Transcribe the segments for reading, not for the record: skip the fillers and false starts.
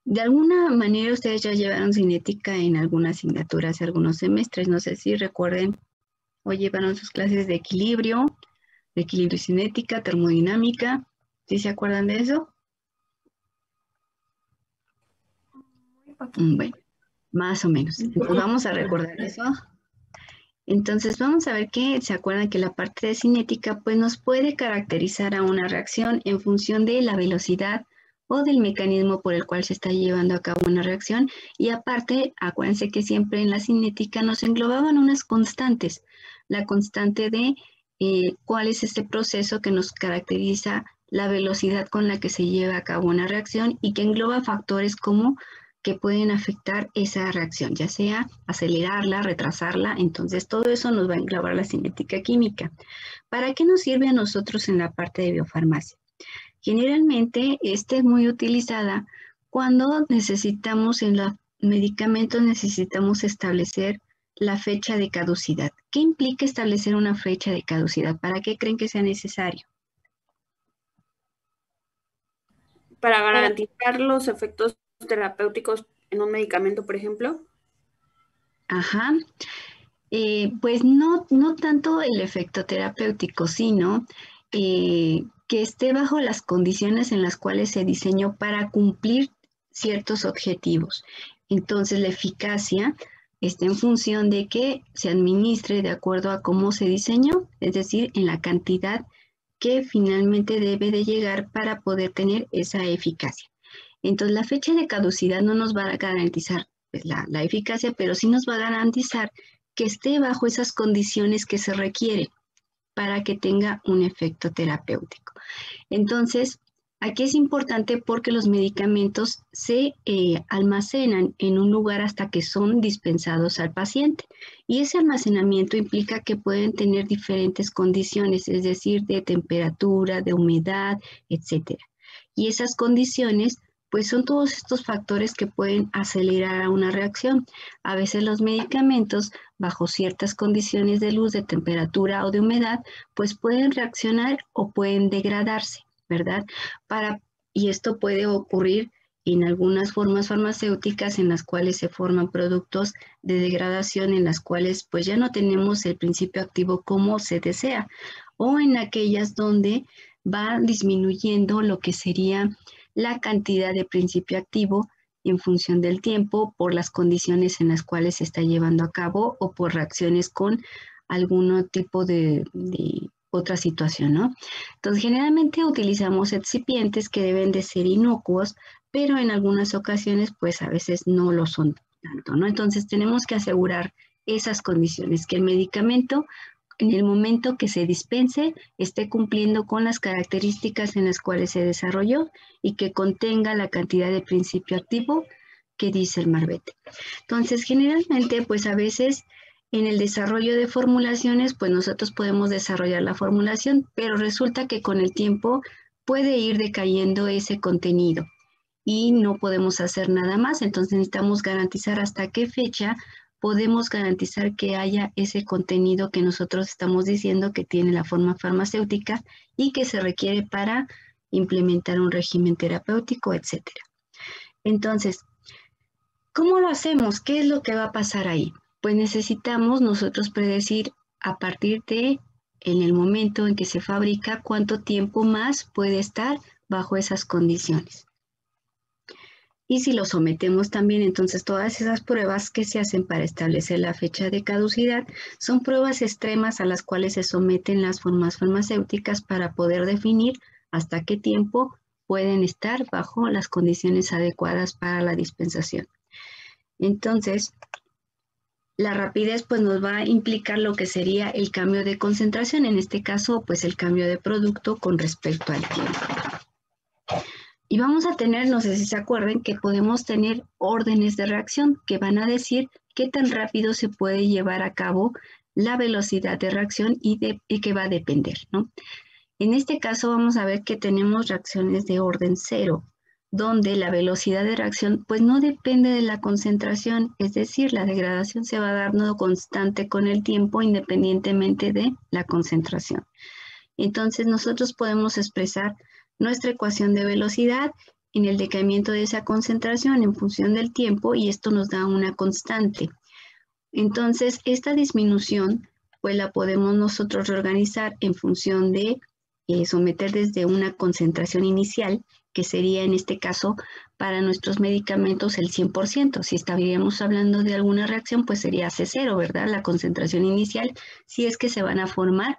De alguna manera ustedes ya llevaron cinética en alguna asignatura hace algunos semestres. No sé si recuerden o llevaron sus clases de equilibrio y cinética, termodinámica. ¿Sí se acuerdan de eso? Bueno, más o menos. Entonces vamos a recordar eso. Entonces vamos a ver que se acuerdan que la parte de cinética pues nos puede caracterizar a una reacción en función de la velocidad o del mecanismo por el cual se está llevando a cabo una reacción. Y aparte, acuérdense que siempre en la cinética nos englobaban unas constantes. La constante de cuál es este proceso que nos caracteriza la velocidad con la que se lleva a cabo una reacción y que engloba factores como que pueden afectar esa reacción, ya sea acelerarla, retrasarla. Entonces, todo eso nos va a englobar la cinética química. ¿Para qué nos sirve a nosotros en la parte de biofarmacia? Generalmente, esta es muy utilizada cuando necesitamos en los medicamentos, necesitamos establecer la fecha de caducidad. ¿Qué implica establecer una fecha de caducidad? ¿Para qué creen que sea necesario? Para garantizar los efectos terapéuticos en un medicamento, por ejemplo. Ajá. Pues no tanto el efecto terapéutico, sino que esté bajo las condiciones en las cuales se diseñó para cumplir ciertos objetivos. Entonces, la eficacia está en función de que se administre de acuerdo a cómo se diseñó, es decir, en la cantidad que finalmente debe de llegar para poder tener esa eficacia. Entonces, la fecha de caducidad no nos va a garantizar pues, la eficacia, pero sí nos va a garantizar que esté bajo esas condiciones que se requiere para que tenga un efecto terapéutico. Entonces, aquí es importante porque los medicamentos se almacenan en un lugar hasta que son dispensados al paciente. Y ese almacenamiento implica que pueden tener diferentes condiciones, es decir, de temperatura, de humedad, etcétera. Y esas condiciones pues son todos estos factores que pueden acelerar a una reacción. A veces los medicamentos, bajo ciertas condiciones de luz, de temperatura o de humedad, pues pueden reaccionar o pueden degradarse, ¿verdad? Y esto puede ocurrir en algunas formas farmacéuticas en las cuales se forman productos de degradación en las cuales pues ya no tenemos el principio activo como se desea, o en aquellas donde va disminuyendo lo que sería la cantidad de principio activo en función del tiempo, por las condiciones en las cuales se está llevando a cabo o por reacciones con algún tipo de otra situación, ¿no? Entonces, generalmente utilizamos excipientes que deben de ser inocuos, pero en algunas ocasiones, pues a veces no lo son tanto, ¿no? Entonces, tenemos que asegurar esas condiciones, que el medicamento en el momento que se dispense esté cumpliendo con las características en las cuales se desarrolló y que contenga la cantidad de principio activo que dice el marbete. Entonces, generalmente, pues a veces en el desarrollo de formulaciones, pues nosotros podemos desarrollar la formulación, pero resulta que con el tiempo puede ir decayendo ese contenido y no podemos hacer nada más. Entonces necesitamos garantizar hasta qué fecha podemos garantizar que haya ese contenido que nosotros estamos diciendo que tiene la forma farmacéutica y que se requiere para implementar un régimen terapéutico, etcétera. Entonces, ¿cómo lo hacemos? ¿Qué es lo que va a pasar ahí? Pues necesitamos nosotros predecir a partir de en el momento en que se fabrica cuánto tiempo más puede estar bajo esas condiciones. Y si lo sometemos también, entonces todas esas pruebas que se hacen para establecer la fecha de caducidad son pruebas extremas a las cuales se someten las formas farmacéuticas para poder definir hasta qué tiempo pueden estar bajo las condiciones adecuadas para la dispensación. Entonces, la rapidez pues nos va a implicar lo que sería el cambio de concentración, en este caso pues el cambio de producto con respecto al tiempo. Y vamos a tener, no sé si se acuerdan, que podemos tener órdenes de reacción que van a decir qué tan rápido se puede llevar a cabo la velocidad de reacción y que va a depender, ¿no? En este caso vamos a ver que tenemos reacciones de orden cero, donde la velocidad de reacción pues no depende de la concentración, es decir, la degradación se va dando constante con el tiempo independientemente de la concentración. Entonces nosotros podemos expresar nuestra ecuación de velocidad en el decaimiento de esa concentración en función del tiempo y esto nos da una constante. Entonces, esta disminución pues la podemos nosotros reorganizar en función de someter desde una concentración inicial, que sería en este caso para nuestros medicamentos el 100%. Si estaríamos hablando de alguna reacción, pues sería C0, ¿verdad? La concentración inicial, si es que se van a formar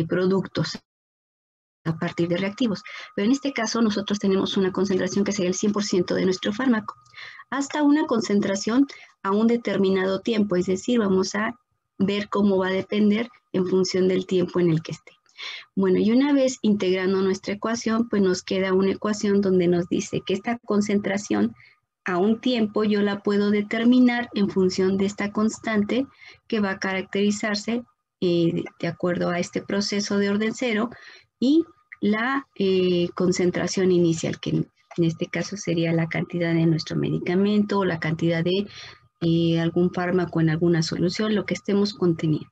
productos a partir de reactivos. Pero en este caso nosotros tenemos una concentración que sería el 100% de nuestro fármaco, hasta una concentración a un determinado tiempo, es decir, vamos a ver cómo va a depender en función del tiempo en el que esté. Bueno, y una vez integrando nuestra ecuación, pues nos queda una ecuación donde nos dice que esta concentración a un tiempo yo la puedo determinar en función de esta constante que va a caracterizarse de acuerdo a este proceso de orden cero y la concentración inicial, que en este caso sería la cantidad de nuestro medicamento o la cantidad de algún fármaco en alguna solución, lo que estemos conteniendo.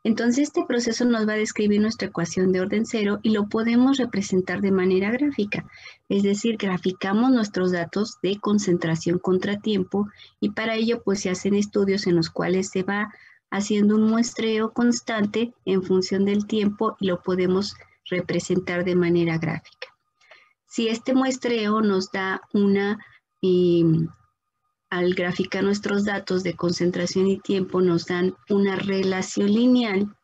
Entonces, este proceso nos va a describir nuestra ecuación de orden cero y lo podemos representar de manera gráfica. Es decir, graficamos nuestros datos de concentración contra tiempo y para ello pues se hacen estudios en los cuales se va haciendo un muestreo constante en función del tiempo y lo podemos representar de manera gráfica. Si este muestreo nos da una... al graficar nuestros datos de concentración y tiempo nos dan una relación lineal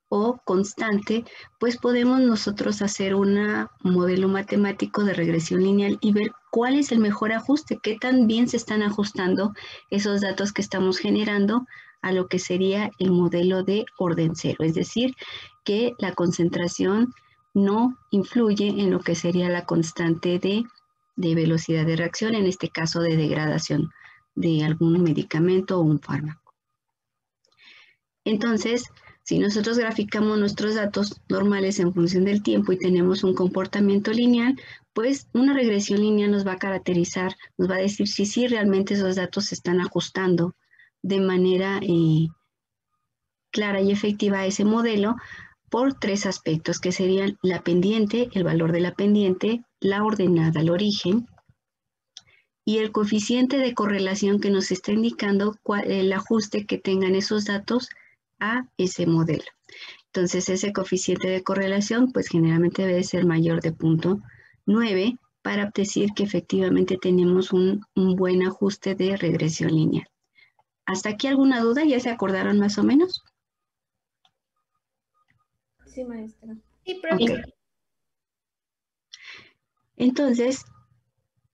o constante, pues podemos nosotros hacer un modelo matemático de regresión lineal y ver cuál es el mejor ajuste, qué tan bien se están ajustando esos datos que estamos generando a lo que sería el modelo de orden cero, es decir, que la concentración no influye en lo que sería la constante de velocidad de reacción, en este caso de degradación de algún medicamento o un fármaco. Entonces, si nosotros graficamos nuestros datos normales en función del tiempo y tenemos un comportamiento lineal, pues una regresión lineal nos va a caracterizar, nos va a decir si sí realmente esos datos se están ajustando de manera clara y efectiva a ese modelo por tres aspectos, que serían la pendiente, el valor de la pendiente, la ordenada, el origen, y el coeficiente de correlación que nos está indicando el ajuste que tengan esos datos a ese modelo. Entonces, ese coeficiente de correlación, pues generalmente debe ser mayor de 0.9 para decir que efectivamente tenemos un buen ajuste de regresión lineal. ¿Hasta aquí alguna duda? ¿Ya se acordaron más o menos? Sí, maestra. Sí, profe. Okay. Entonces,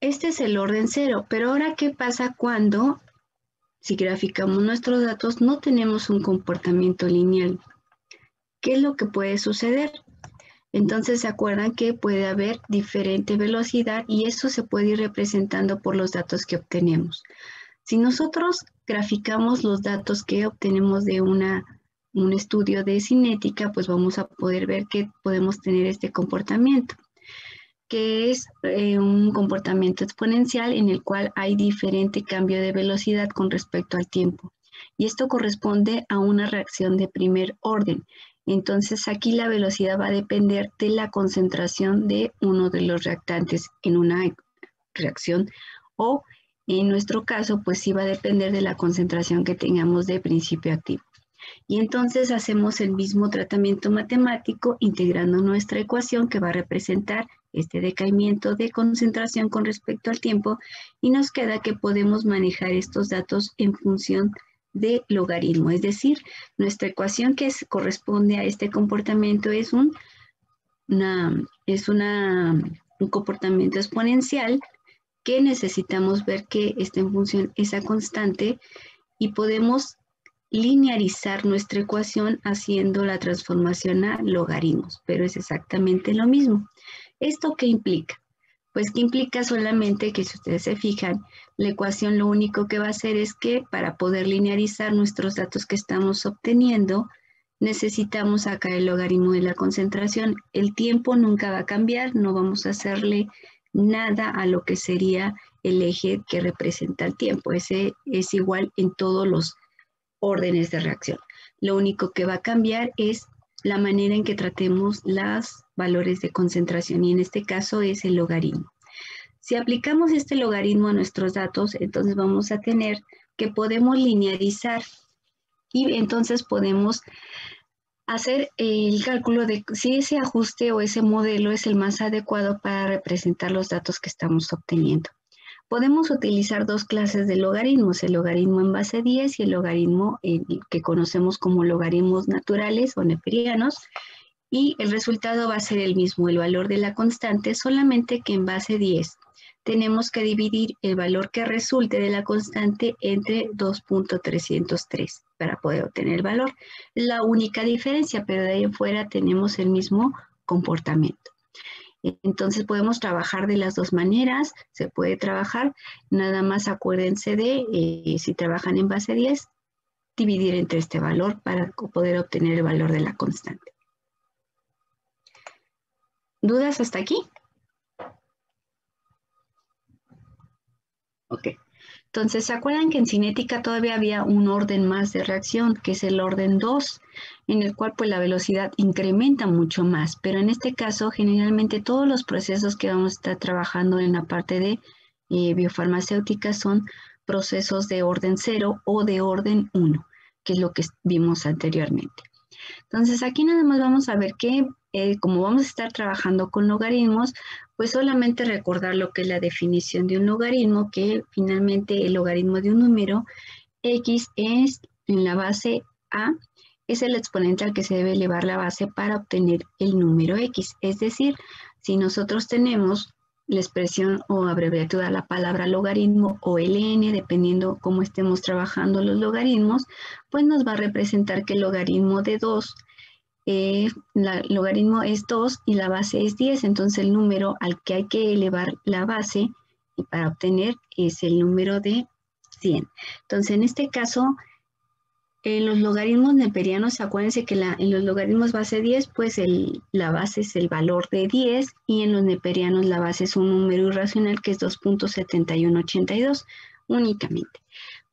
este es el orden cero, pero ahora, ¿qué pasa cuando, si graficamos nuestros datos, no tenemos un comportamiento lineal? ¿Qué es lo que puede suceder? Entonces, ¿se acuerdan que puede haber diferente velocidad y eso se puede ir representando por los datos que obtenemos? Si nosotros graficamos los datos que obtenemos de un estudio de cinética, pues vamos a poder ver que podemos tener este comportamiento, que es un comportamiento exponencial en el cual hay diferente cambio de velocidad con respecto al tiempo. Y esto corresponde a una reacción de primer orden. Entonces aquí la velocidad va a depender de la concentración de uno de los reactantes en una reacción o en nuestro caso pues sí va a depender de la concentración que tengamos de principio activo. Y entonces hacemos el mismo tratamiento matemático integrando nuestra ecuación que va a representar este decaimiento de concentración con respecto al tiempo y nos queda que podemos manejar estos datos en función de logaritmo, es decir, nuestra ecuación que corresponde a este comportamiento es un comportamiento exponencial que necesitamos ver que está en función esa constante y podemos linearizar nuestra ecuación haciendo la transformación a logaritmos, pero es exactamente lo mismo. ¿Esto qué implica? Pues que implica solamente que si ustedes se fijan, la ecuación lo único que va a hacer es que para poder linearizar nuestros datos que estamos obteniendo, necesitamos sacar el logaritmo de la concentración. El tiempo nunca va a cambiar, no vamos a hacerle nada a lo que sería el eje que representa el tiempo. Ese es igual en todos los órdenes de reacción. Lo único que va a cambiar es la manera en que tratemos los valores de concentración y en este caso es el logaritmo. Si aplicamos este logaritmo a nuestros datos, entonces vamos a tener que podemos linearizar y entonces podemos hacer el cálculo de si ese ajuste o ese modelo es el más adecuado para representar los datos que estamos obteniendo. Podemos utilizar dos clases de logaritmos, el logaritmo en base 10 y el logaritmo que conocemos como logaritmos naturales o neperianos, y el resultado va a ser el mismo, el valor de la constante, solamente que en base 10 tenemos que dividir el valor que resulte de la constante entre 2.303 para poder obtener el valor. Es la única diferencia, pero de ahí en fuera tenemos el mismo comportamiento. Entonces podemos trabajar de las dos maneras, se puede trabajar, nada más acuérdense de, si trabajan en base 10, dividir entre este valor para poder obtener el valor de la constante. ¿Dudas hasta aquí? Ok. Entonces, ¿se acuerdan que en cinética todavía había un orden más de reacción, que es el orden 2, en el cual pues la velocidad incrementa mucho más? Pero en este caso, generalmente todos los procesos que vamos a estar trabajando en la parte de biofarmacéutica son procesos de orden 0 o de orden 1, que es lo que vimos anteriormente. Entonces, aquí nada más vamos a ver que como vamos a estar trabajando con logaritmos, pues solamente recordar lo que es la definición de un logaritmo, que finalmente el logaritmo de un número x es en la base a, es el exponente al que se debe elevar la base para obtener el número x. Es decir, si nosotros tenemos la expresión o abreviatura, la palabra logaritmo o ln, dependiendo cómo estemos trabajando los logaritmos, pues nos va a representar que el logaritmo de 2, el logaritmo es 2 y la base es 10, entonces el número al que hay que elevar la base y para obtener es el número de 100. Entonces en este caso, en los logaritmos neperianos, acuérdense que en los logaritmos base 10, pues la base es el valor de 10 y en los neperianos la base es un número irracional que es 2.7182 únicamente.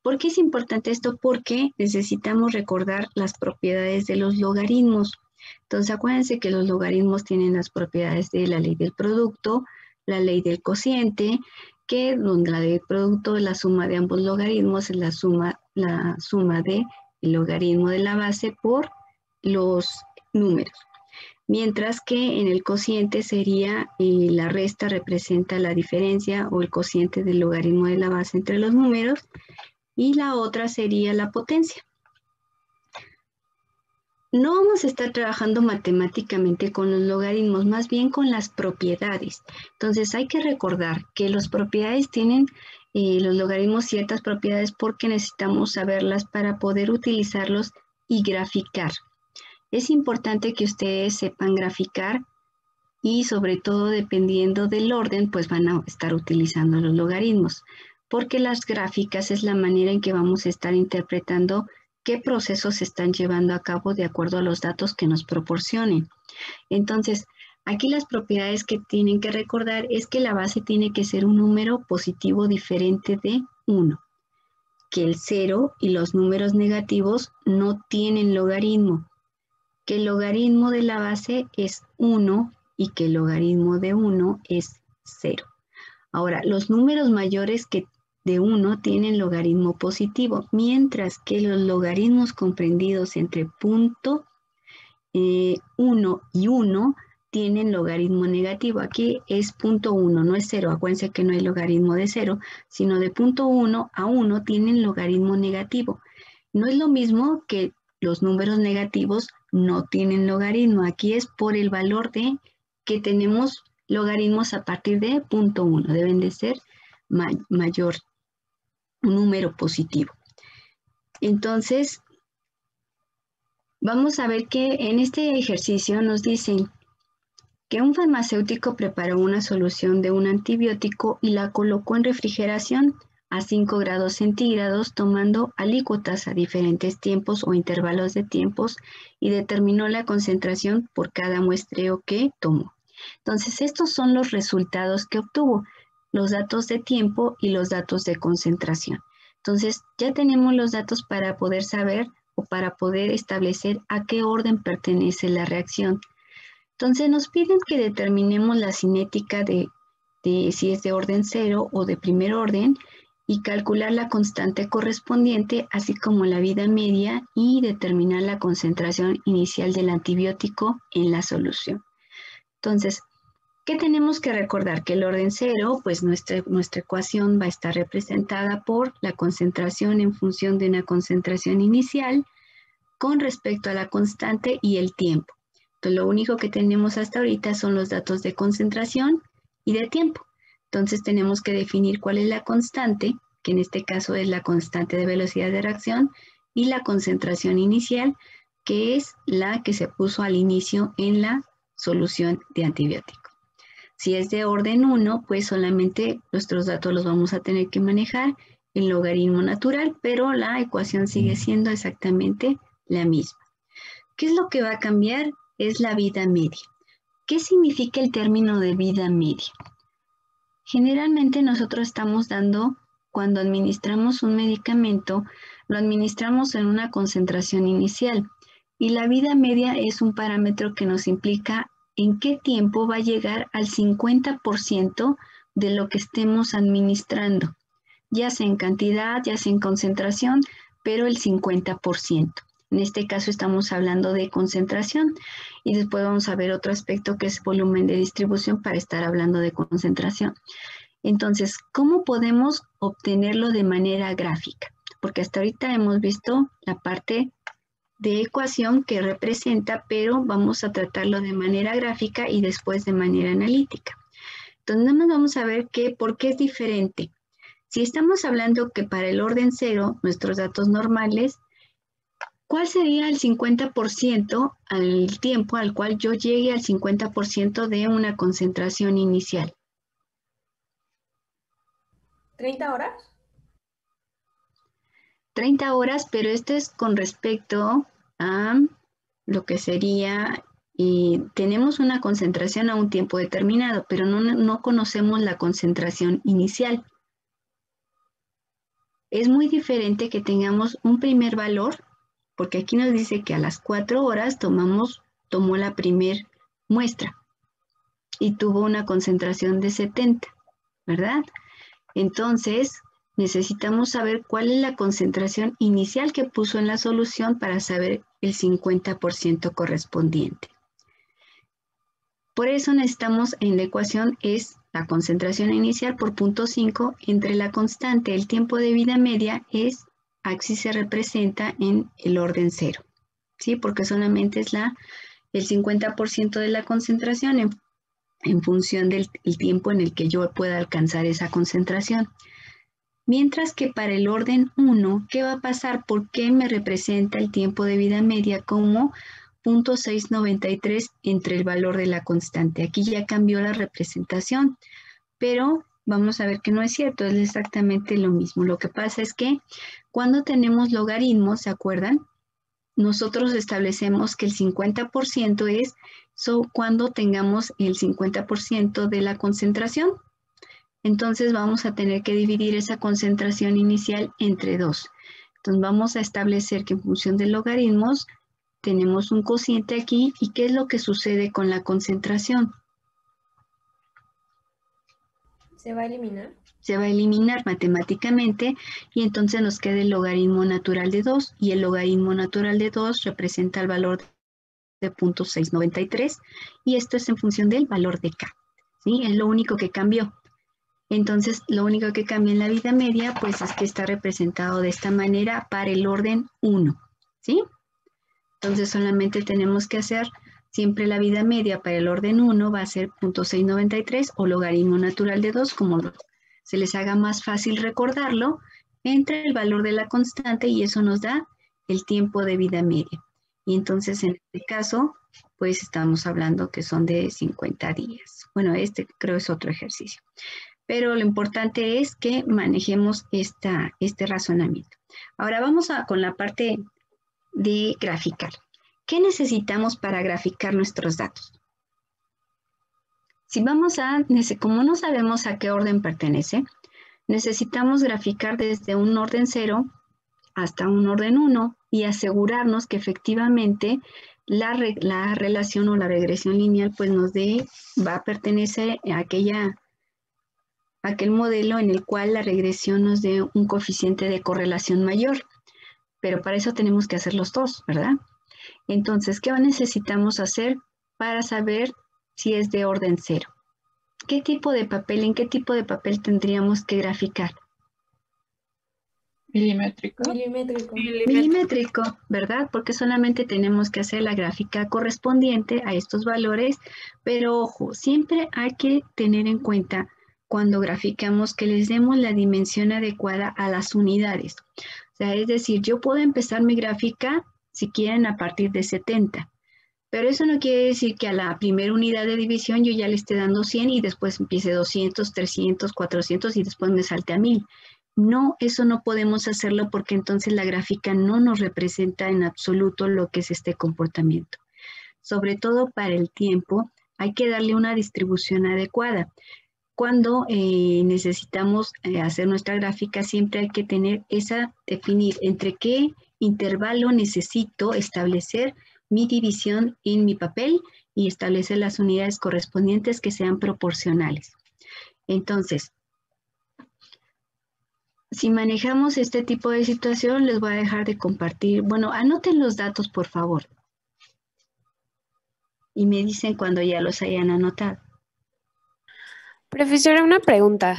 ¿Por qué es importante esto? Porque necesitamos recordar las propiedades de los logaritmos. Entonces, acuérdense que los logaritmos tienen las propiedades de la ley del producto, la ley del cociente, que donde la ley del producto, la suma de ambos logaritmos es la suma de el logaritmo de la base por los números. Mientras que en el cociente sería la resta representa la diferencia o el cociente del logaritmo de la base entre los números, y la otra sería la potencia. No vamos a estar trabajando matemáticamente con los logaritmos, más bien con las propiedades. Entonces hay que recordar que las propiedades tienen los logaritmos ciertas propiedades porque necesitamos saberlas para poder utilizarlos y graficar. Es importante que ustedes sepan graficar y sobre todo dependiendo del orden, pues van a estar utilizando los logaritmos, porque las gráficas es la manera en que vamos a estar interpretando qué procesos se están llevando a cabo de acuerdo a los datos que nos proporcionen. Entonces, aquí las propiedades que tienen que recordar es que la base tiene que ser un número positivo diferente de 1, que el 0 y los números negativos no tienen logaritmo, que el logaritmo de la base es 1 y que el logaritmo de 1 es 0. Ahora, los números mayores que de 1 tienen logaritmo positivo, mientras que los logaritmos comprendidos entre punto 1 y 1 tienen logaritmo negativo. Aquí es punto 1, no es 0. Acuérdense que no hay logaritmo de 0, sino de punto 1 a 1 tienen logaritmo negativo. No es lo mismo que los números negativos no tienen logaritmo. Aquí es por el valor de que tenemos logaritmos a partir de punto 1. Deben de ser mayor, un número positivo. Entonces, vamos a ver que en este ejercicio nos dicen que un farmacéutico preparó una solución de un antibiótico y la colocó en refrigeración a 5 grados centígrados, tomando alícuotas a diferentes tiempos o intervalos de tiempos y determinó la concentración por cada muestreo que tomó. Entonces, estos son los resultados que obtuvo, los datos de tiempo y los datos de concentración. Entonces, ya tenemos los datos para poder saber o para poder establecer a qué orden pertenece la reacción. Entonces, nos piden que determinemos la cinética de de si es de orden 0 o de primer orden, y calcular la constante correspondiente, así como la vida media, y determinar la concentración inicial del antibiótico en la solución. Entonces, ¿qué tenemos que recordar? Que el orden 0, pues nuestra ecuación va a estar representada por la concentración en función de una concentración inicial con respecto a la constante y el tiempo. Entonces, lo único que tenemos hasta ahorita son los datos de concentración y de tiempo. Entonces, tenemos que definir cuál es la constante, que en este caso es la constante de velocidad de reacción, y la concentración inicial, que es la que se puso al inicio en la solución de antibiótico. Si es de orden 1, pues solamente nuestros datos los vamos a tener que manejar en logaritmo natural, pero la ecuación sigue siendo exactamente la misma. ¿Qué es lo que va a cambiar? Es la vida media. ¿Qué significa el término de vida media? Generalmente nosotros estamos dando, cuando administramos un medicamento, lo administramos en una concentración inicial, y la vida media es un parámetro que nos implica en qué tiempo va a llegar al 50% de lo que estemos administrando, ya sea en cantidad, ya sea en concentración, pero el 50%. En este caso estamos hablando de concentración, y después vamos a ver otro aspecto que es volumen de distribución para estar hablando de concentración. Entonces, ¿cómo podemos obtenerlo de manera gráfica? Porque hasta ahorita hemos visto la parte de ecuación que representa, pero vamos a tratarlo de manera gráfica y después de manera analítica. Entonces, nada más vamos a ver por qué es diferente. Si estamos hablando que para el orden 0, nuestros datos normales, ¿cuál sería el 50% al tiempo al cual yo llegue al 50% de una concentración inicial? 30 horas. 30 horas, pero esto es con respecto a lo que sería, tenemos una concentración a un tiempo determinado, pero no conocemos la concentración inicial. Es muy diferente que tengamos un primer valor, porque aquí nos dice que a las 4 horas tomó la primer muestra y tuvo una concentración de 70, ¿verdad? Entonces, necesitamos saber cuál es la concentración inicial que puso en la solución para saber el 50% correspondiente. Por eso necesitamos en la ecuación es la concentración inicial por 0.5 entre la constante. El tiempo de vida media es, aquí se representa en el orden 0, ¿sí? Porque solamente es el 50% de la concentración en función del tiempo en el que yo pueda alcanzar esa concentración. Mientras que para el orden 1, ¿qué va a pasar? ¿Por qué me representa el tiempo de vida media como 0.693 entre el valor de la constante? Aquí ya cambió la representación, pero vamos a ver que no es cierto, es exactamente lo mismo. Lo que pasa es que cuando tenemos logaritmos, ¿se acuerdan? Nosotros establecemos que el 50% es cuando tengamos el 50% de la concentración. Entonces vamos a tener que dividir esa concentración inicial entre 2. Entonces vamos a establecer que en función de logaritmos tenemos un cociente aquí. ¿Y qué es lo que sucede con la concentración? ¿Se va a eliminar? Se va a eliminar matemáticamente y entonces nos queda el logaritmo natural de 2, y el logaritmo natural de 2 representa el valor de 0.693, y esto es en función del valor de K, ¿sí? Es lo único que cambió. Entonces, lo único que cambia en la vida media, pues es que está representado de esta manera para el orden 1, ¿sí? Entonces, solamente tenemos que hacer siempre la vida media para el orden 1 va a ser 0.693 o logaritmo natural de 2, como se les haga más fácil recordarlo, entre el valor de la constante, y eso nos da el tiempo de vida media. Y entonces, en este caso, pues estamos hablando que son de 50 días. Bueno, este creo es otro ejercicio. Pero lo importante es que manejemos este razonamiento. Ahora vamos con la parte de graficar. ¿Qué necesitamos para graficar nuestros datos? Si como no sabemos a qué orden pertenece, necesitamos graficar desde un orden 0 hasta un orden 1 y asegurarnos que efectivamente la relación o la regresión lineal pues va a pertenecer a aquella aquel modelo en el cual la regresión nos dé un coeficiente de correlación mayor. Pero para eso tenemos que hacer los dos, ¿verdad? Entonces, ¿qué necesitamos hacer para saber si es de orden 0? ¿Qué tipo de papel, en qué tipo de papel tendríamos que graficar? Milimétrico. Milimétrico. Milimétrico, ¿verdad? Porque solamente tenemos que hacer la gráfica correspondiente a estos valores, pero ojo, siempre hay que tener en cuenta cuando graficamos que les demos la dimensión adecuada a las unidades. O sea, es decir, yo puedo empezar mi gráfica, si quieren, a partir de 70, pero eso no quiere decir que a la primera unidad de división yo ya le esté dando 100 y después empiece 200, 300, 400 y después me salte a 1000. No, eso no podemos hacerlo porque entonces la gráfica no nos representa en absoluto lo que es este comportamiento. Sobre todo para el tiempo, hay que darle una distribución adecuada. Cuando necesitamos hacer nuestra gráfica, siempre hay que definir entre qué intervalo necesito establecer mi división en mi papel y establecer las unidades correspondientes que sean proporcionales. Entonces, si manejamos este tipo de situación, les voy a dejar de compartir. Bueno, anoten los datos, por favor. Y me dicen cuando ya los hayan anotado. Profesora, una pregunta.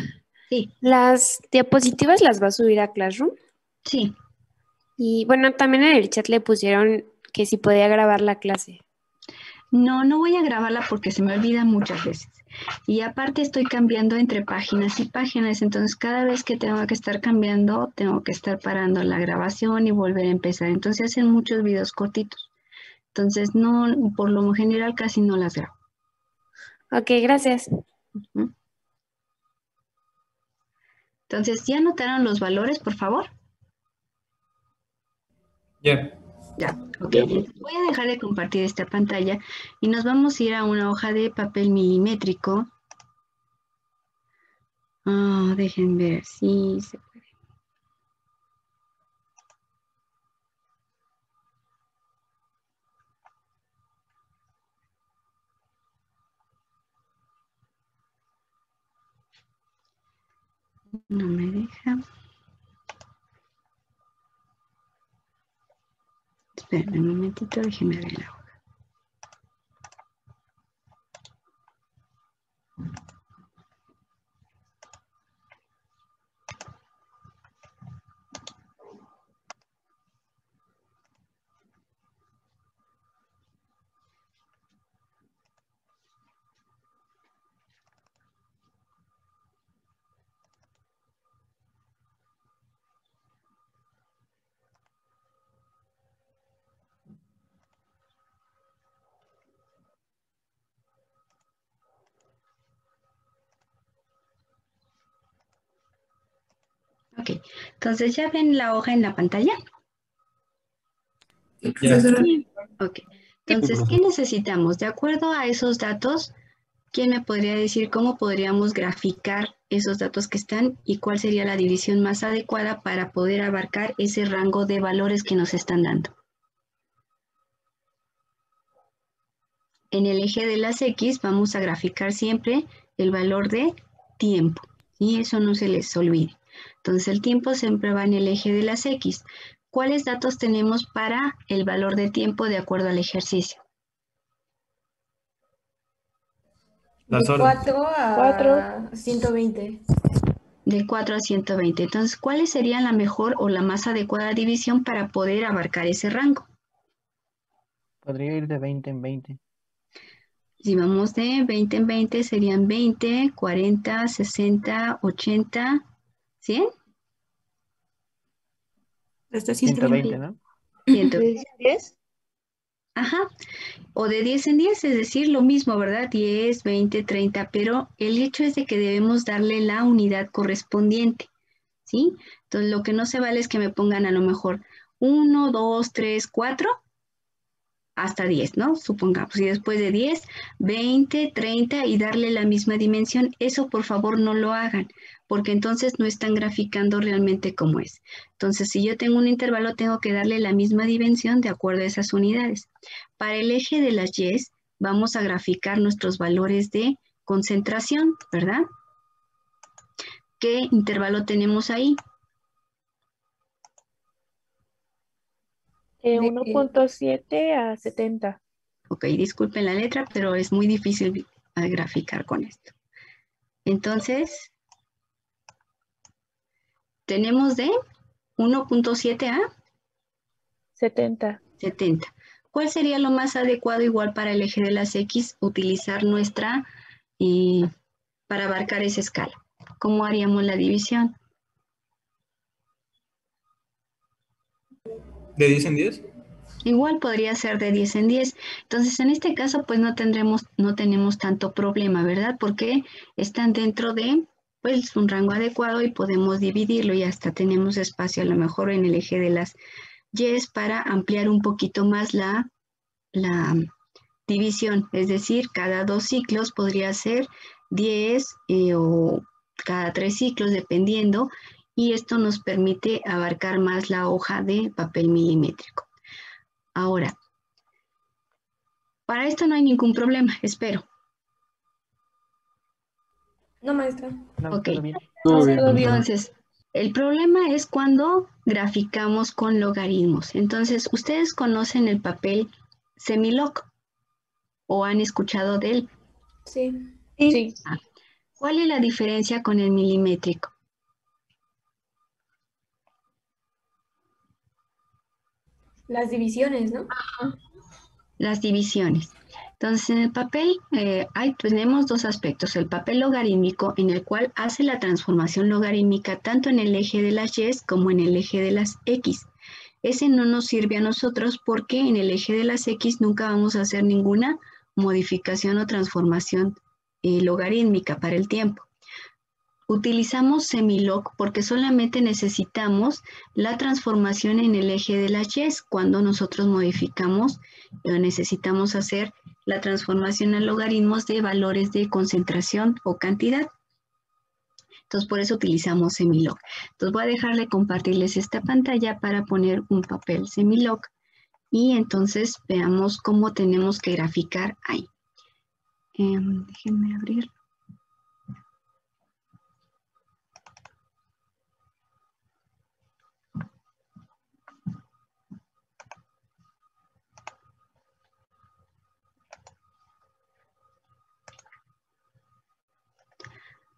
Sí, ¿Las diapositivas las va a subir a Classroom? sí. Y bueno, también en el chat le pusieron que si podía grabar la clase. No, no voy a grabarla porque se me olvida muchas veces. Y aparte estoy cambiando entre páginas y páginas, entonces cada vez que tengo que estar cambiando, tengo que estar parando la grabación y volver a empezar. Entonces hacen muchos videos cortitos. Entonces no, por lo general casi no las grabo. Ok, gracias. ¿Mm? Entonces, ¿ya anotaron los valores, por favor? Ya. Ya, ok. Voy a dejar de compartir esta pantalla y nos vamos a ir a una hoja de papel milimétrico. Dejen ver si se puede. No me deja. Esperen un momentito, déjenme ver la hoja. Ok, entonces ya ven la hoja en la pantalla. Ya. Sí. Ok, entonces, ¿qué necesitamos? De acuerdo a esos datos, ¿quién me podría decir cómo podríamos graficar esos datos que están y cuál sería la división más adecuada para poder abarcar ese rango de valores que nos están dando? En el eje de las X vamos a graficar siempre el valor de tiempo, y eso no se les olvide. Entonces el tiempo siempre va en el eje de las X. ¿Cuáles datos tenemos para el valor de tiempo de acuerdo al ejercicio? Las De horas. 4 a 120. De 4 a 120. Entonces, ¿cuáles serían la mejor o la más adecuada división para poder abarcar ese rango? Podría ir de 20 en 20. Si vamos de 20 en 20, serían 20, 40, 60, 80, 100. Hasta 120, ¿no? 120. 10. Ajá. O de 10 en 10, es decir, lo mismo, ¿verdad? 10, 20, 30, pero el hecho es de que debemos darle la unidad correspondiente, ¿sí? Entonces, lo que no se vale es que me pongan a lo mejor 1, 2, 3, 4, hasta 10, ¿no? Supongamos, y después de 10, 20, 30 y darle la misma dimensión. Eso, por favor, no lo hagan, porque entonces no están graficando realmente como es. Entonces, si yo tengo un intervalo, tengo que darle la misma dimensión de acuerdo a esas unidades. Para el eje de las Y, vamos a graficar nuestros valores de concentración, ¿verdad? ¿Qué intervalo tenemos ahí? De 1.7 a 70. Ok, disculpen la letra, pero es muy difícil graficar con esto. Entonces, tenemos de 1.7 a 70. 70. ¿Cuál sería lo más adecuado igual para el eje de las X utilizar nuestra, para abarcar esa escala? ¿Cómo haríamos la división? ¿De 10 en 10? Igual podría ser de 10 en 10. Entonces, en este caso, pues no tenemos tanto problema, ¿verdad? Porque están dentro de, pues, un rango adecuado y podemos dividirlo y hasta tenemos espacio a lo mejor en el eje de las Y para ampliar un poquito más la división. Es decir, cada 2 ciclos podría ser 10 o cada 3 ciclos, dependiendo, y esto nos permite abarcar más la hoja de papel milimétrico. Ahora, para esto no hay ningún problema, espero. No, maestra. No, Ok. todo bien. Todo bien, profesor. Entonces, el problema es cuando graficamos con logaritmos. Entonces, ¿ustedes conocen el papel Semilog o han escuchado de él? Sí. Sí. ¿Cuál es la diferencia con el milimétrico? Las divisiones, ¿no? Las divisiones. Entonces, en el papel tenemos dos aspectos. El papel logarítmico, en el cual hace la transformación logarítmica tanto en el eje de las Y como en el eje de las X. Ese no nos sirve a nosotros porque en el eje de las X nunca vamos a hacer ninguna modificación o transformación logarítmica para el tiempo. Utilizamos Semilog porque solamente necesitamos la transformación en el eje de las Y cuando nosotros modificamos o necesitamos hacer la transformación a logaritmos de valores de concentración o cantidad. Entonces, por eso utilizamos Semilog. Entonces, voy a dejar de compartirles esta pantalla para poner un papel Semilog y entonces veamos cómo tenemos que graficar ahí. Déjenme abrir.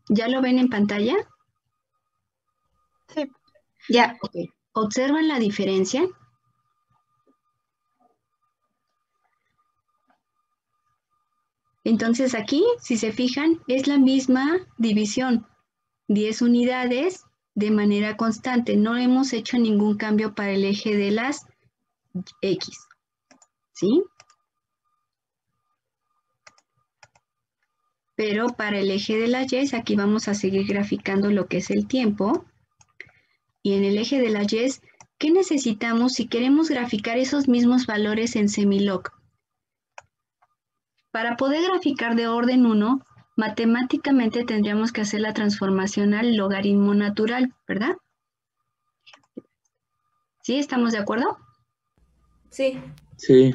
¿Ya lo ven en pantalla? Sí. Ya. Ok. ¿Observan la diferencia? Entonces aquí, si se fijan, es la misma división, 10 unidades de manera constante. No hemos hecho ningún cambio para el eje de las X, ¿sí? Pero para el eje de las Y, aquí vamos a seguir graficando lo que es el tiempo. Y en el eje de las Y, ¿qué necesitamos si queremos graficar esos mismos valores en Semilog? Para poder graficar de orden 1, matemáticamente tendríamos que hacer la transformación al logaritmo natural, ¿verdad? ¿Sí? ¿Estamos de acuerdo? Sí. Sí.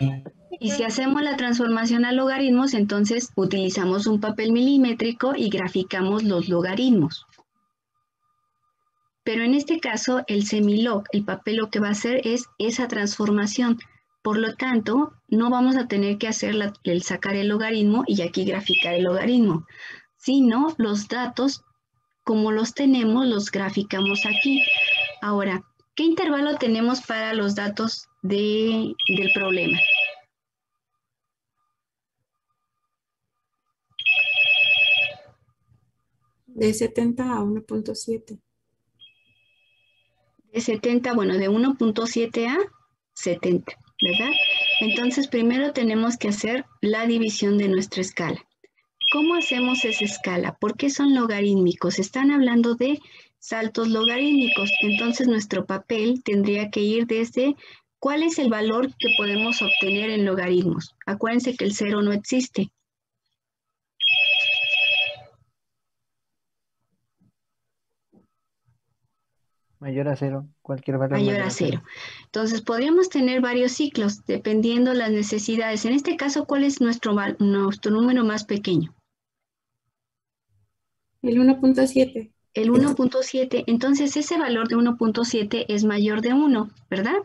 Y si hacemos la transformación a logaritmos, entonces utilizamos un papel milimétrico y graficamos los logaritmos. Pero en este caso, el Semilog, el papel lo que va a hacer es esa transformación. Por lo tanto, no vamos a tener que hacer el sacar el logaritmo y aquí graficar el logaritmo, sino los datos, como los tenemos, los graficamos aquí. Ahora, ¿qué intervalo tenemos para los datos del problema? De 70 a 1.7. De 70, bueno, de 1.7 a 70, ¿verdad? Entonces, primero tenemos que hacer la división de nuestra escala. ¿Cómo hacemos esa escala? ¿Por qué son logarítmicos? Están hablando de saltos logarítmicos. Entonces, nuestro papel tendría que ir desde ¿cuál es el valor que podemos obtener en logaritmos? Acuérdense que el 0 no existe. Mayor a 0. Cualquier valor Mayor a 0. Entonces, podríamos tener varios ciclos dependiendo las necesidades. En este caso, ¿cuál es nuestro número más pequeño? El 1.7. El 1.7, entonces ese valor de 1.7 es mayor de 1, ¿verdad?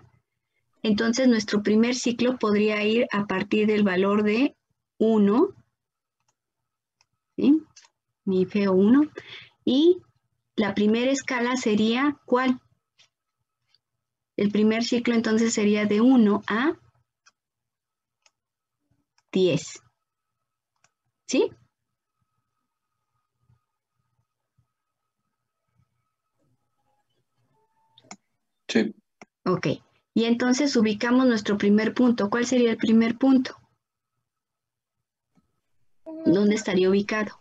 Entonces nuestro primer ciclo podría ir a partir del valor de 1, ¿sí? Mi feo 1. Y la primera escala sería, ¿cuál? El primer ciclo entonces sería de 1 a 10. ¿Sí? Sí. Ok. Y entonces ubicamos nuestro primer punto. ¿Cuál sería el primer punto? ¿Dónde estaría ubicado?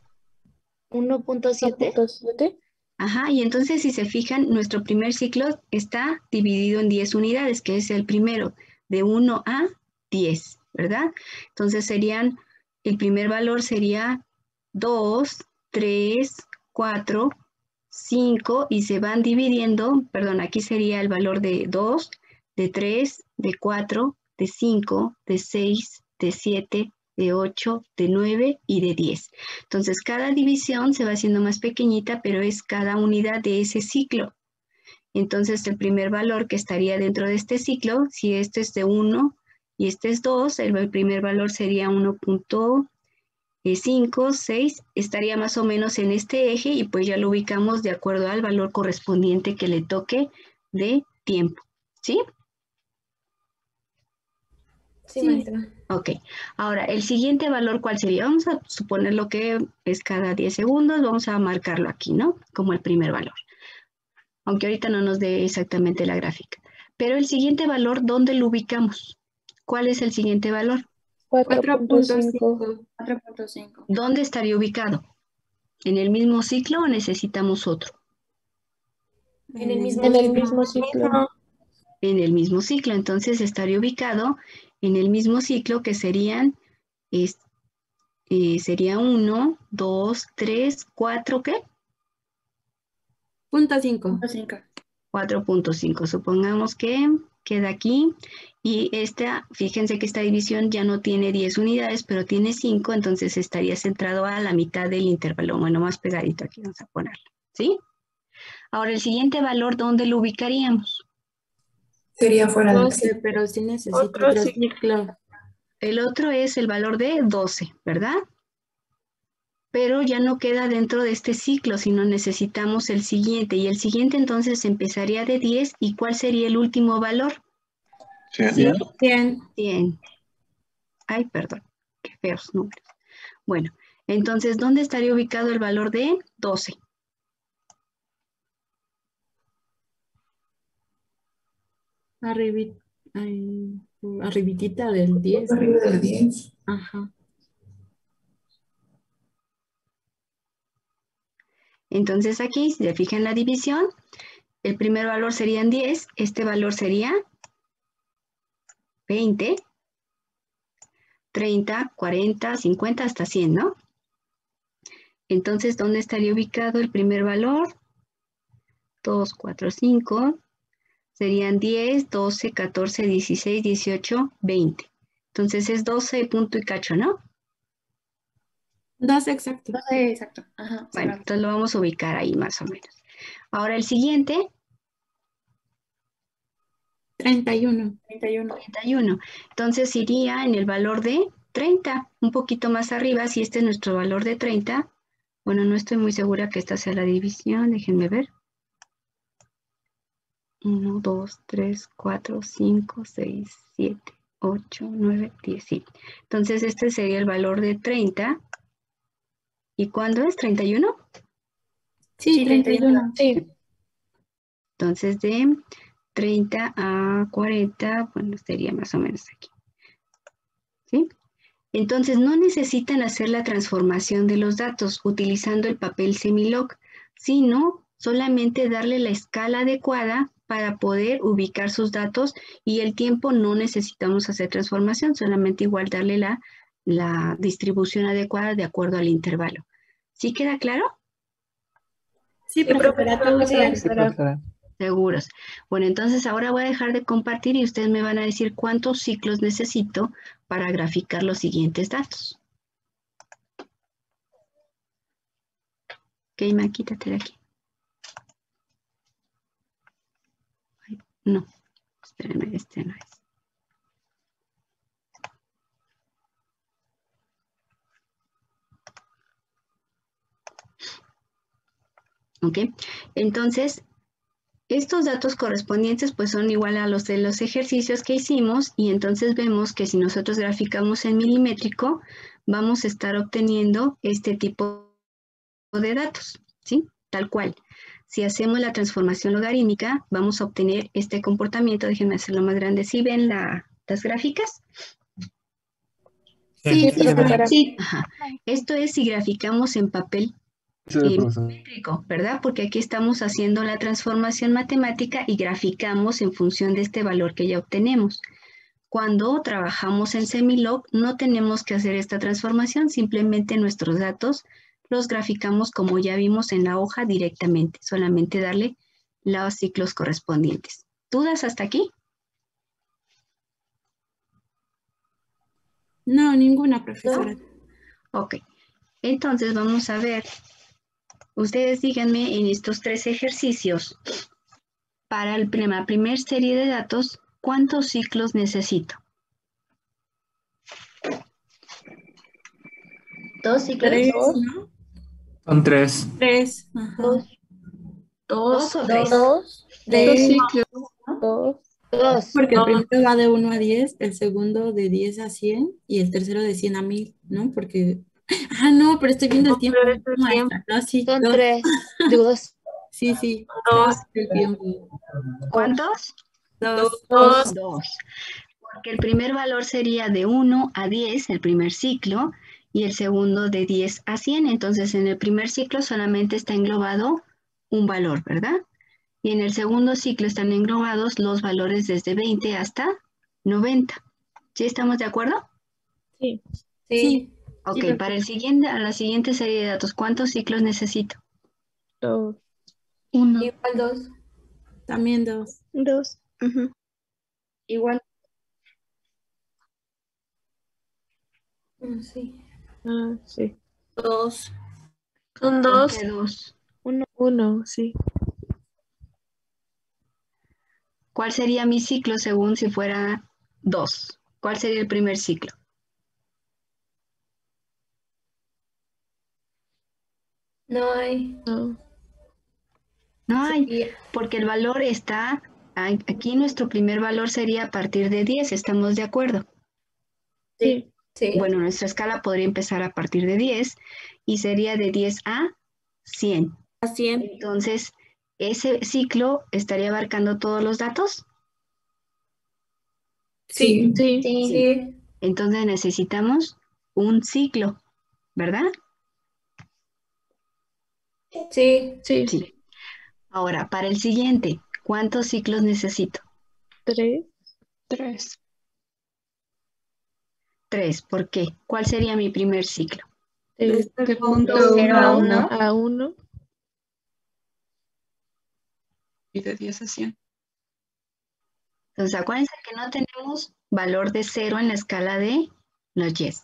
1.7. 1.7. Ajá, y entonces si se fijan, nuestro primer ciclo está dividido en 10 unidades, que es el primero, de 1 a 10, ¿verdad? Entonces serían, el primer valor sería 2, 3, 4, 5, y se van dividiendo, perdón, aquí sería el valor de 2, de 3, de 4, de 5, de 6, de 7, de 8, de 9 y de 10. Entonces, cada división se va haciendo más pequeñita, pero es cada unidad de ese ciclo. Entonces, el primer valor que estaría dentro de este ciclo, si este es de 1 y este es 2, el primer valor sería 1.5, 6, estaría más o menos en este eje y pues ya lo ubicamos de acuerdo al valor correspondiente que le toque de tiempo. ¿Sí? Sí, maestra. Ok, ahora el siguiente valor, ¿cuál sería? Vamos a suponer lo que es cada 10 segundos, vamos a marcarlo aquí, ¿no? Como el primer valor, aunque ahorita no nos dé exactamente la gráfica. Pero el siguiente valor, ¿dónde lo ubicamos? ¿Cuál es el siguiente valor? 4.5. 4.5. ¿Dónde estaría ubicado? ¿En el mismo ciclo o necesitamos otro? En el mismo En el ciclo. mismo ciclo. En el mismo ciclo, entonces estaría ubicado en el mismo ciclo que serían, sería 1, 2, 3, 4, ¿qué? Punto 5. 4.5. Supongamos que queda aquí y esta, fíjense que esta división ya no tiene 10 unidades, pero tiene 5, entonces estaría centrado a la mitad del intervalo. Bueno, más pegadito aquí vamos a ponerlo, ¿sí? Ahora el siguiente valor, ¿dónde lo ubicaríamos? Sería fuera del 12, pero sí necesito Otro otro ciclo. ciclo. El otro es el valor de 12, ¿verdad? Pero ya no queda dentro de este ciclo, sino necesitamos el siguiente. Y el siguiente entonces empezaría de 10. ¿Y cuál sería el último valor? 100. 100. 100. Ay, perdón, qué feos números. Bueno, entonces, ¿dónde estaría ubicado el valor de 12? Arribitita del 10. Arriba del 10. Ajá. Entonces aquí, si se fijan en la división, el primer valor serían 10, este valor sería 20, 30, 40, 50, hasta 100, ¿no? Entonces, ¿dónde estaría ubicado el primer valor? 2, 4, 5, serían 10, 12, 14, 16, 18, 20. Entonces es 12 punto y cacho, ¿no? 2 exacto. Exacto. Ajá, Bueno, cerrado. entonces lo vamos a ubicar ahí más o menos. Ahora el siguiente, 31. 31. 31. Entonces iría en el valor de 30, un poquito más arriba, si este es nuestro valor de 30. Bueno, no estoy muy segura que esta sea la división, déjenme ver. 1, 2, 3, 4, 5, 6, 7, 8, 9, 10, sí. Entonces este sería el valor de 30. ¿Y cuándo es? ¿31? Sí, 31. Sí. Entonces de 30 a 40, bueno, sería más o menos aquí. ¿Sí? Entonces no necesitan hacer la transformación de los datos utilizando el papel Semilog, sino solamente darle la escala adecuada para poder ubicar sus datos, y el tiempo no necesitamos hacer transformación, solamente igual darle la distribución adecuada de acuerdo al intervalo. ¿Sí queda claro? Sí, profe, para todos Sí, lados. profesora. Seguros. Bueno, entonces ahora voy a dejar de compartir y ustedes me van a decir cuántos ciclos necesito para graficar los siguientes datos. Ok, Ma, quítate de aquí. No, espérenme, este no es. ¿Ok? Entonces, estos datos correspondientes pues son igual a los de los ejercicios que hicimos y entonces vemos que si nosotros graficamos en milimétrico, vamos a estar obteniendo este tipo de datos, ¿sí? Tal cual. Si hacemos la transformación logarítmica, vamos a obtener este comportamiento. Déjenme hacerlo más grande. ¿Sí ven las gráficas? Sí. profesora. Sí. Ajá. Esto es si graficamos en papel milimétrico, ¿verdad? Porque aquí estamos haciendo la transformación matemática y graficamos en función de este valor que ya obtenemos. Cuando trabajamos en Semilog, no tenemos que hacer esta transformación, simplemente nuestros datos los graficamos como ya vimos en la hoja directamente, solamente darle los ciclos correspondientes. ¿Dudas hasta aquí? No, ninguna, profesora. Ok, entonces vamos a ver, ustedes díganme en estos 3 ejercicios, para la primera serie de datos, ¿cuántos ciclos necesito? 2 ciclos. 3, Dos. ¿no? Son 3. 3. Ajá. 2 o 3. 2. 3. ciclos. 2. 2. Porque el primero va de 1 a 10, el segundo de 10 a 100 y el tercero de 100 a 1000, ¿no? Porque... Ah, no, pero estoy viendo el tiempo. Maestra. No, sí, Son 2. 3. Digo 2. Sí, sí. 2. El tiempo. ¿Cuántos? 2. 2. 2. Porque el primer valor sería de 1 a 10, el primer ciclo, y el segundo de 10 a 100. Entonces, en el primer ciclo solamente está englobado un valor, ¿verdad? Y en el segundo ciclo están englobados los valores desde 20 hasta 90. ¿Sí estamos de acuerdo? Sí. Sí. Ok, Sí, para la siguiente serie de datos, ¿cuántos ciclos necesito? 2. 1. Igual 2. También 2. 2. Igual. Sí. Ah, sí. 2. Son ¿Por 2. qué 2? 1, sí. ¿Cuál sería mi ciclo según si fuera 2? ¿Cuál sería el primer ciclo? No hay. No. No hay, Sí. porque el valor está, aquí nuestro primer valor sería a partir de 10, ¿estamos de acuerdo? Sí. Sí. Bueno, nuestra escala podría empezar a partir de 10 y sería de 10 a 100. A 100. Entonces, ¿ese ciclo estaría abarcando todos los datos? Sí. Sí. Sí. Entonces necesitamos un ciclo, ¿verdad? Sí. Sí. Sí. Ahora, para el siguiente, ¿cuántos ciclos necesito? 3. 3. 3. ¿Por qué? ¿Cuál sería mi primer ciclo? De punto 0 a 1. a 1. Y de 10 a 100. Entonces, acuérdense que no tenemos valor de 0 en la escala de los yes.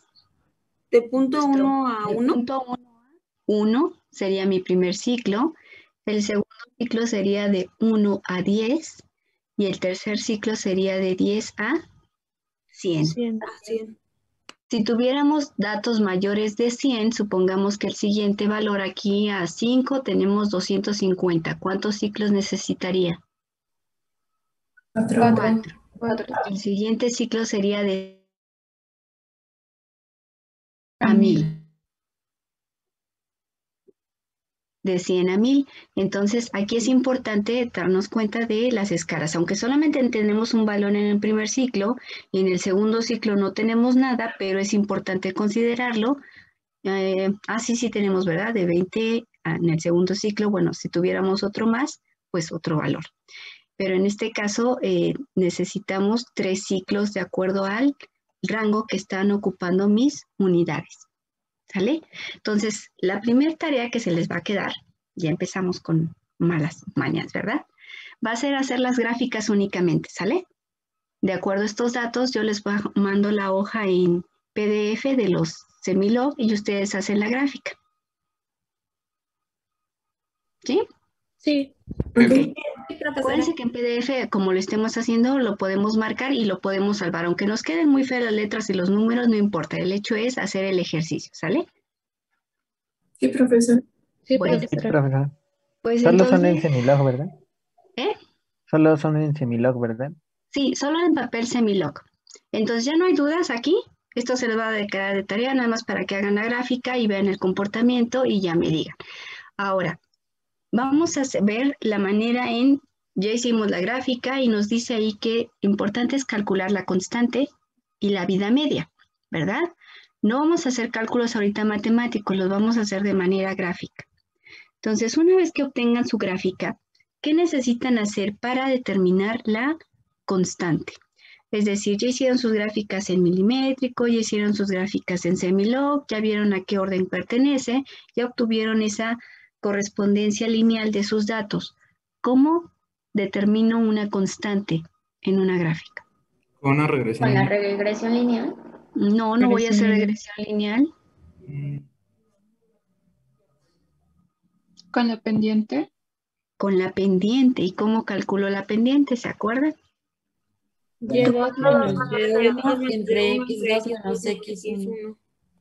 De punto 1 a De 1. punto 1 a 1 sería mi primer ciclo. El segundo ciclo sería de 1 a 10. Y el tercer ciclo sería de 10 a 100. 100. A 100. Si tuviéramos datos mayores de 100, supongamos que el siguiente valor aquí a 5 tenemos 250. ¿Cuántos ciclos necesitaría? 4. 4. El siguiente ciclo sería de a 1000. De 100 a 1000. Entonces, aquí es importante darnos cuenta de las escalas. Aunque solamente tenemos un valor en el primer ciclo y en el segundo ciclo no tenemos nada, pero es importante considerarlo. Sí tenemos, ¿verdad? De 20 en el segundo ciclo. Bueno, si tuviéramos otro más, pues otro valor. Pero en este caso necesitamos 3 ciclos de acuerdo al rango que están ocupando mis unidades. ¿Sale? Entonces, la primera tarea que se les va a quedar, ya empezamos con malas mañas, ¿verdad? Va a ser hacer las gráficas únicamente, ¿sale? De acuerdo a estos datos, yo les mando la hoja en PDF de los Semilog y ustedes hacen la gráfica. ¿Sí? Sí. Ok. profesora. Acuérdense que en PDF, como lo estemos haciendo, lo podemos marcar y lo podemos salvar. Aunque nos queden muy feas las letras y los números, no importa. El hecho es hacer el ejercicio, ¿sale? Sí, profesor. Sí, Bueno, Sí, profesora. profesor. pues Solo son en entonces, semilog, ¿verdad? ¿eh? Solo son en semilog, ¿verdad? Sí, solo en papel semilog. Entonces ya no hay dudas aquí. Esto se les va a quedar de tarea nada más para que hagan la gráfica y vean el comportamiento y ya me digan. Ahora, vamos a ver la manera en, ya hicimos la gráfica y nos dice ahí que importante es calcular la constante y la vida media, ¿verdad? No vamos a hacer cálculos ahorita matemáticos, los vamos a hacer de manera gráfica. Entonces, una vez que obtengan su gráfica, ¿qué necesitan hacer para determinar la constante? Es decir, ya hicieron sus gráficas en milimétrico, ya hicieron sus gráficas en semilog, ya vieron a qué orden pertenece, ya obtuvieron esa correspondencia lineal de sus datos. ¿Cómo determino una constante en una gráfica? Con una regresión Con la lineal. regresión lineal. No, no voy a hacer Regresión regresión lineal. Mm, con la pendiente. Con la pendiente. ¿Y cómo calculo la pendiente? ¿Se acuerdan? Y2 menos Y1 entre X2 menos X1.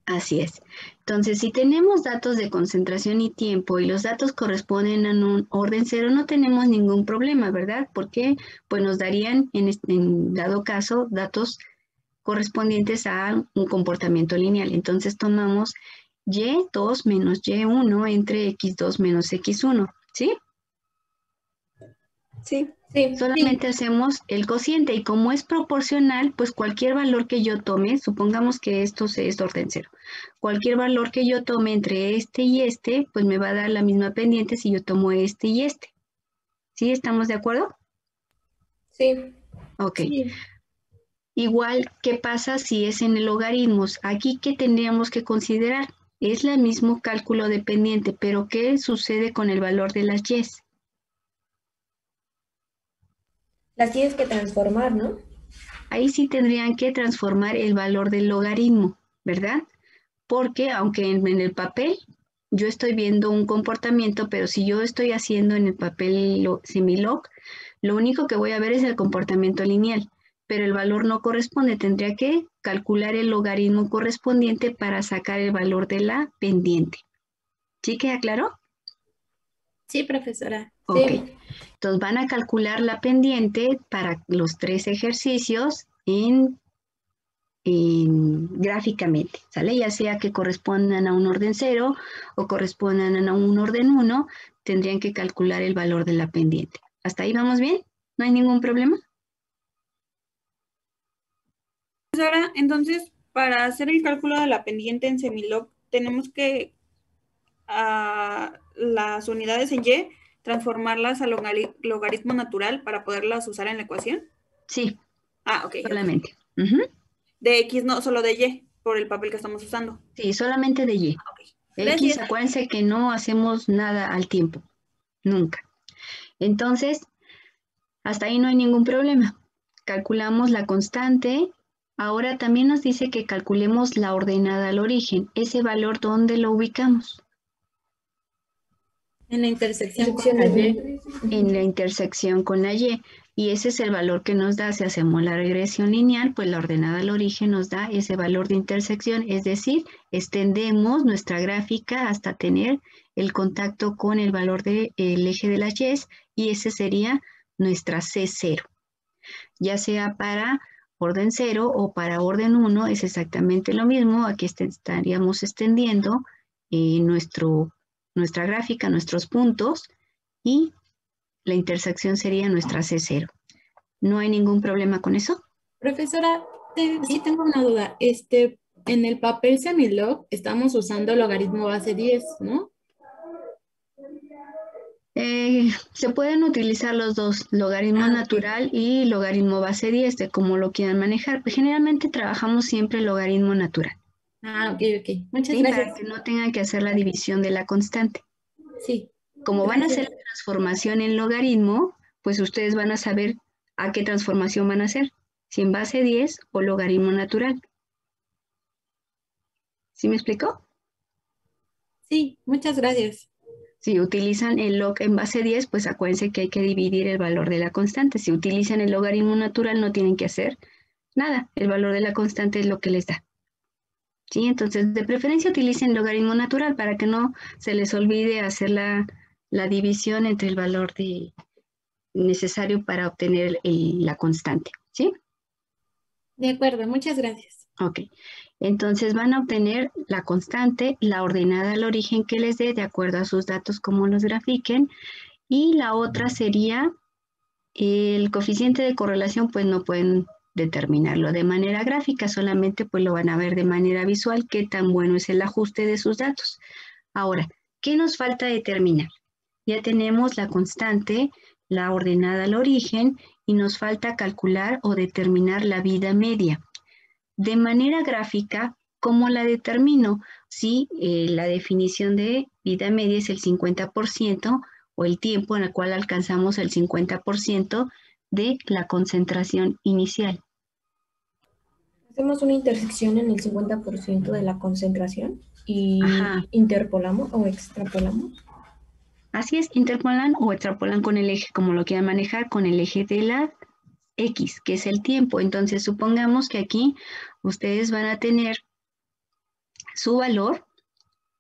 Así es. Entonces, si tenemos datos de concentración y tiempo y los datos corresponden a un orden cero, no tenemos ningún problema, ¿verdad? Porque pues nos darían, en dado caso, datos correspondientes a un comportamiento lineal. Entonces tomamos Y2 menos Y1 entre X2 menos X1, ¿sí? Sí. Sí. Solamente hacemos el cociente y como es proporcional, pues cualquier valor que yo tome, supongamos que esto es orden cero, cualquier valor que yo tome entre este y este, pues me va a dar la misma pendiente si yo tomo este y este. ¿Sí? ¿Estamos de acuerdo? Sí. Ok. Sí. Igual, ¿qué pasa si es en el logaritmos? Aquí, ¿qué tendríamos que considerar? Es el mismo cálculo de pendiente, pero ¿qué sucede con el valor de las y's? Las tienes que transformar, ¿no? Ahí sí tendrían que transformar el valor del logaritmo, ¿verdad? Porque aunque en el papel yo estoy viendo un comportamiento, pero si yo estoy haciendo en el papel semilog, lo único que voy a ver es el comportamiento lineal, pero el valor no corresponde. Tendría que calcular el logaritmo correspondiente para sacar el valor de la pendiente. ¿Sí queda claro? Sí, profesora. Ok. Sí. Entonces van a calcular la pendiente para los 3 ejercicios gráficamente, ¿sale? Ya sea que correspondan a un orden 0 o correspondan a un orden 1, tendrían que calcular el valor de la pendiente. ¿Hasta ahí vamos bien? ¿No hay ningún problema? Profesora, entonces, para hacer el cálculo de la pendiente en semilog, tenemos que las unidades en Y transformarlas a logaritmo natural para poderlas usar en la ecuación. Sí, Ah, ok. solamente. Ujú. De X no, solo de Y, por el papel que estamos usando. Sí, solamente de Y. Ok. X, Gracias. acuérdense que no hacemos nada al tiempo, nunca. Entonces, hasta ahí no hay ningún problema. Calculamos la constante. Ahora también nos dice que calculemos la ordenada al origen. Ese valor, ¿dónde lo ubicamos? En la intersección con Sección la de Y. En la intersección con la Y. Y ese es el valor que nos da. Si hacemos la regresión lineal, pues la ordenada al origen nos da ese valor de intersección. Es decir, extendemos nuestra gráfica hasta tener el contacto con el valor del eje de las Y y ese sería nuestra C0. Ya sea para orden 0 o para orden 1, es exactamente lo mismo. Aquí estaríamos extendiendo nuestra gráfica, nuestros puntos, y la intersección sería nuestra C0. ¿No hay ningún problema con eso? Profesora, sí tengo una duda. En el papel semilog estamos usando logaritmo base 10, ¿no? Se pueden utilizar los dos, logaritmo Ah, ok. natural y logaritmo base 10, de cómo lo quieran manejar. Pues generalmente trabajamos siempre logaritmo natural, Ah, ok, ok. Muchas ¿sí? Para gracias. que no tengan que hacer la división de la constante. Sí, Como van a hacer gracias. la transformación en logaritmo, pues ustedes van a saber a qué transformación van a hacer, si en base 10 o logaritmo natural. ¿Sí me explicó? Sí, muchas gracias. Si utilizan el log en base 10, pues acuérdense que hay que dividir el valor de la constante. Si utilizan el logaritmo natural, no tienen que hacer nada. El valor de la constante es lo que les da. ¿Sí? Entonces, de preferencia utilicen el logaritmo natural para que no se les olvide hacer la división entre el valor necesario para obtener la constante. ¿Sí? De acuerdo, muchas gracias. Ok. Entonces van a obtener la constante, la ordenada al origen que les dé, de acuerdo a sus datos, como los grafiquen. Y la otra sería el coeficiente de correlación, pues no pueden determinarlo de manera gráfica, solamente pues lo van a ver de manera visual, qué tan bueno es el ajuste de sus datos. Ahora, ¿qué nos falta determinar? Ya tenemos la constante, la ordenada al origen, y nos falta calcular o determinar la vida media. De manera gráfica, ¿cómo la determino? Si la definición de vida media es el 50% o el tiempo en el cual alcanzamos el 50% de la concentración inicial. Hacemos una intersección en el 50% de la concentración y Ajá. interpolamos o extrapolamos. Así es, interpolan o extrapolan con el eje, como lo quieran manejar, con el eje de la X, que es el tiempo. Entonces, supongamos que aquí ustedes van a tener su valor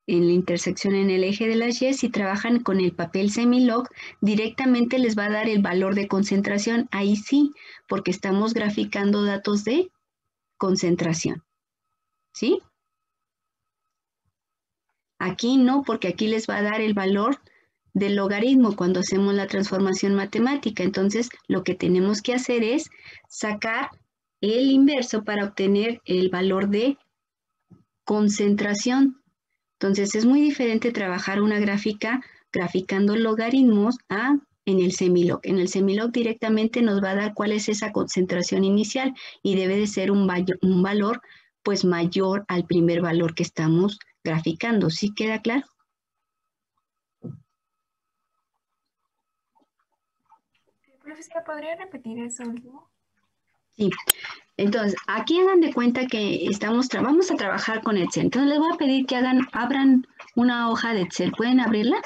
en la intersección en el eje de las Y. Si trabajan con el papel semilog, directamente les va a dar el valor de concentración. Ahí sí, porque estamos graficando datos de concentración. ¿Sí? Aquí no, porque aquí les va a dar el valor del logaritmo cuando hacemos la transformación matemática. Entonces, lo que tenemos que hacer es sacar el inverso para obtener el valor de concentración. Entonces, es muy diferente trabajar una gráfica graficando logaritmos en el semilog. En el semilog directamente nos va a dar cuál es esa concentración inicial y debe de ser un valor pues mayor al primer valor que estamos graficando. ¿Sí queda claro? Profesora, ¿podría repetir eso último? Sí. Entonces, aquí hagan de cuenta que vamos a trabajar con Excel. Entonces, les voy a pedir que abran una hoja de Excel. ¿Pueden abrirla?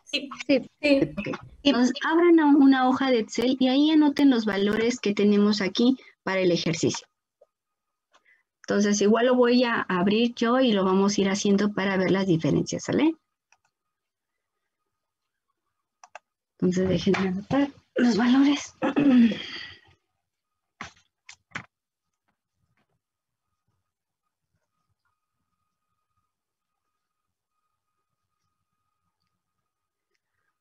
Sí. Sí. Okay. Entonces, abran una hoja de Excel y ahí anoten los valores que tenemos aquí para el ejercicio. Entonces, igual lo voy a abrir yo y lo vamos a ir haciendo para ver las diferencias, ¿sale? Entonces, déjenme anotar los valores.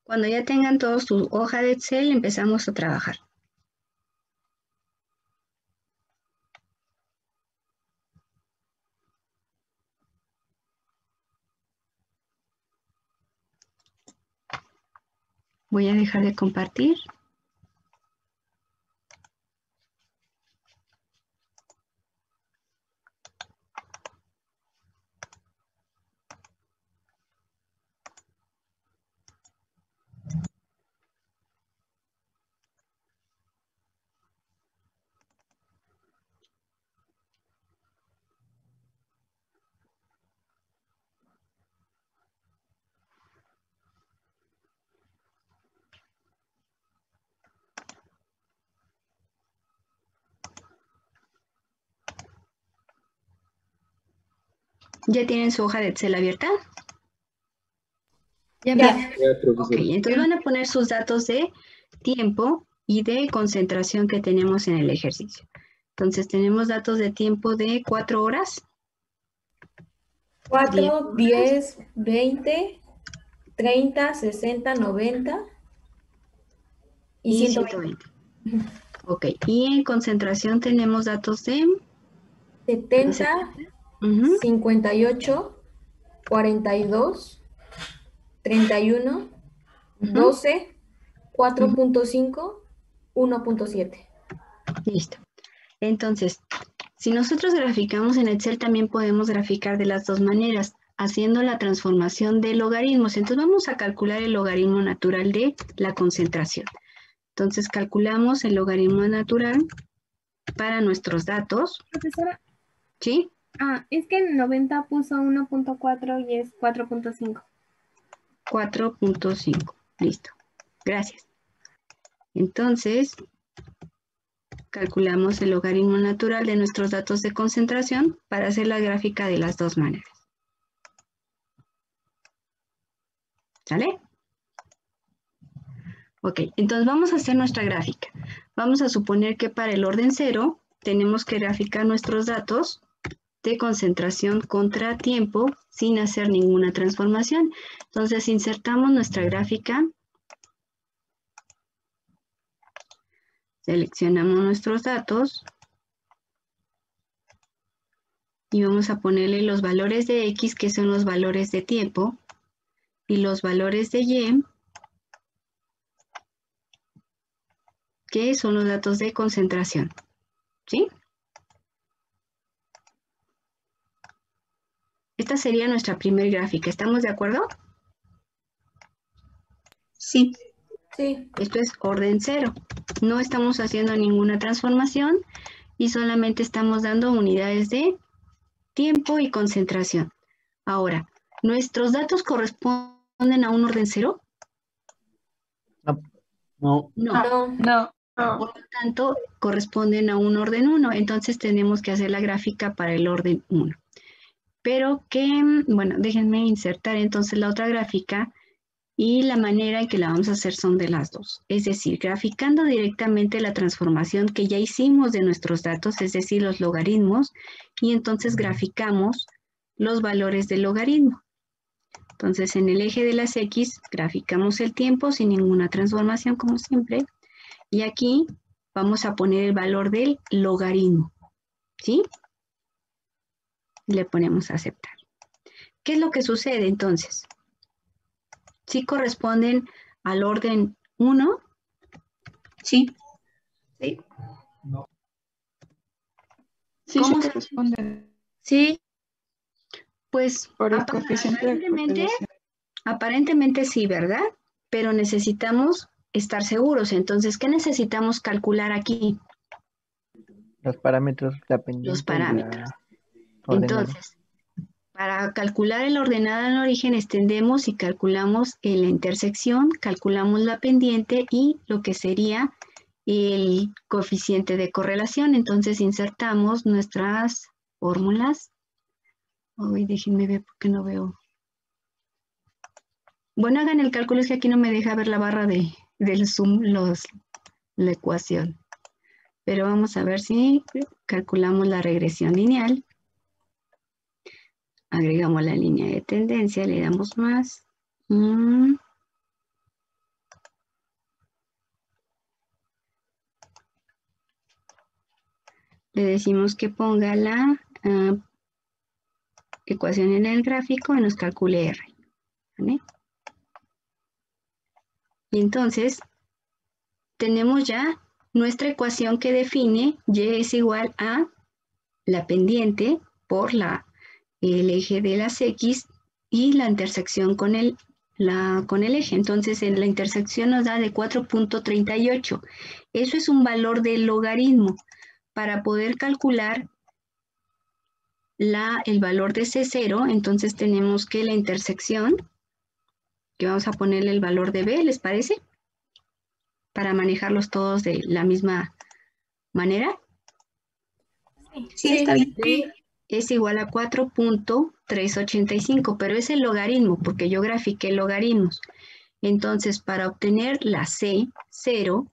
Cuando ya tengan todos su hoja de Excel, empezamos a trabajar. Voy a dejar de compartir. ¿Ya tienen su hoja de Excel abierta? Ya. Ok, entonces van a poner sus datos de tiempo y de concentración que tenemos en el ejercicio. Entonces tenemos datos de tiempo de 4 horas. 4, 10, 20, 30, 60, 90 y 120. Ok, y en concentración tenemos datos de 70, 58, 42, 31, 12, 4.5, 1.7. Listo. Entonces, si nosotros graficamos en Excel, también podemos graficar de las dos maneras, haciendo la transformación de logaritmos. Entonces, vamos a calcular el logaritmo natural de la concentración. Entonces, calculamos el logaritmo natural para nuestros datos. Profesora. ¿Sí? Es que en 90 puso 1.4 y es 4.5. 4.5. Listo. Gracias. Entonces, calculamos el logaritmo natural de nuestros datos de concentración para hacer la gráfica de las dos maneras. ¿Sale? Ok, entonces vamos a hacer nuestra gráfica. Vamos a suponer que para el orden 0 tenemos que graficar nuestros datos de concentración contra tiempo sin hacer ninguna transformación. Entonces insertamos nuestra gráfica. Seleccionamos nuestros datos. Y vamos a ponerle los valores de X, que son los valores de tiempo. Y los valores de Y, que son los datos de concentración. ¿Sí? Esta sería nuestra primera gráfica. ¿Estamos de acuerdo? Sí. Sí. Esto es orden 0. No estamos haciendo ninguna transformación y solamente estamos dando unidades de tiempo y concentración. Ahora, ¿nuestros datos corresponden a un orden 0? No. No. Por lo tanto, corresponden a un orden 1. Entonces tenemos que hacer la gráfica para el orden 1. Pero bueno, déjenme insertar entonces la otra gráfica y la manera en que la vamos a hacer son de las dos. Es decir, graficando directamente la transformación que ya hicimos de nuestros datos, es decir, los logaritmos, y entonces graficamos los valores del logaritmo. Entonces, en el eje de las X, graficamos el tiempo sin ninguna transformación, como siempre. Y aquí vamos a poner el valor del logaritmo. ¿Sí? Le ponemos a aceptar. ¿Qué es lo que sucede entonces? ¿Sí corresponden al orden 1? Sí. ¿Sí? No. Sí, ¿Cómo sí se- corresponde Sí. Pues por el coeficiente de correlación. aparentemente sí, ¿verdad? Pero necesitamos estar seguros. Entonces, ¿qué necesitamos calcular aquí? Los parámetros, la pendiente. Los parámetros. Ordenada. Entonces, para calcular el ordenado en origen, extendemos y calculamos en la intersección, calculamos la pendiente y lo que sería el coeficiente de correlación. Entonces, insertamos nuestras fórmulas. Ay, déjenme ver porque no veo. Bueno, hagan el cálculo, es que aquí no me deja ver la barra del Zoom, la ecuación. Pero vamos a ver si calculamos la regresión lineal. Agregamos la línea de tendencia, le damos más. Le decimos que ponga la ecuación en el gráfico y nos calcule R. ¿Vale? Y entonces, tenemos ya nuestra ecuación que define Y es igual a la pendiente por el eje de las X y la intersección con el eje. Entonces, en la intersección nos da de 4.38. Eso es un valor del logaritmo. Para poder calcular el valor de C0, entonces tenemos que la intersección, que vamos a ponerle el valor de B, ¿les parece? Para manejarlos todos de la misma manera. Sí, está bien. B es igual a 4.385, pero es el logaritmo, porque yo grafiqué logaritmos. Entonces, para obtener la C0,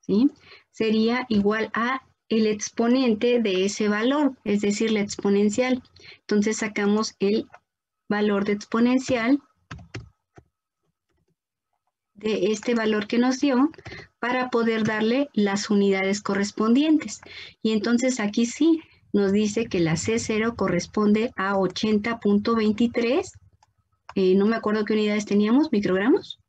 ¿sí? Sería igual a el exponente de ese valor, es decir, la exponencial. Entonces, sacamos el valor de exponencial de este valor que nos dio para poder darle las unidades correspondientes. Y entonces aquí sí nos dice que la C0 corresponde a 80.23. No me acuerdo qué unidades teníamos, microgramos.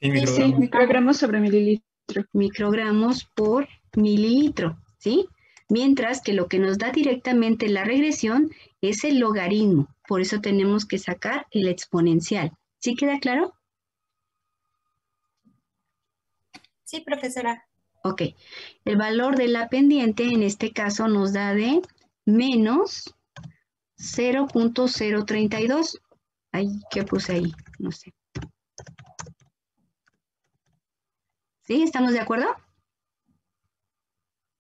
Sí, Sí, microgramos sobre mililitro. Microgramos por mililitro, ¿sí? Mientras que lo que nos da directamente la regresión es el logaritmo. Por eso tenemos que sacar el exponencial. ¿Sí queda claro? Sí, profesora. Ok. El valor de la pendiente en este caso nos da de menos 0.032. Ahí, ¿qué puse ahí? No sé. ¿Sí? ¿Estamos de acuerdo?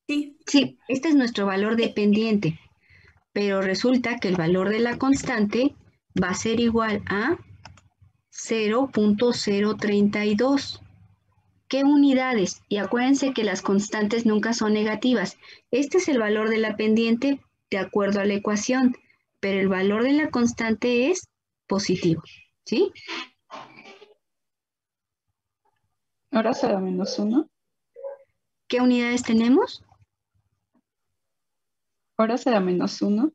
Sí. Sí, este es nuestro valor de pendiente, pero resulta que el valor de la constante va a ser igual a 0.032. ¿Qué unidades? Y acuérdense que las constantes nunca son negativas. Este es el valor de la pendiente de acuerdo a la ecuación, pero el valor de la constante es positivo, ¿sí? Ahora será -1. ¿Qué unidades tenemos? Ahora será -1.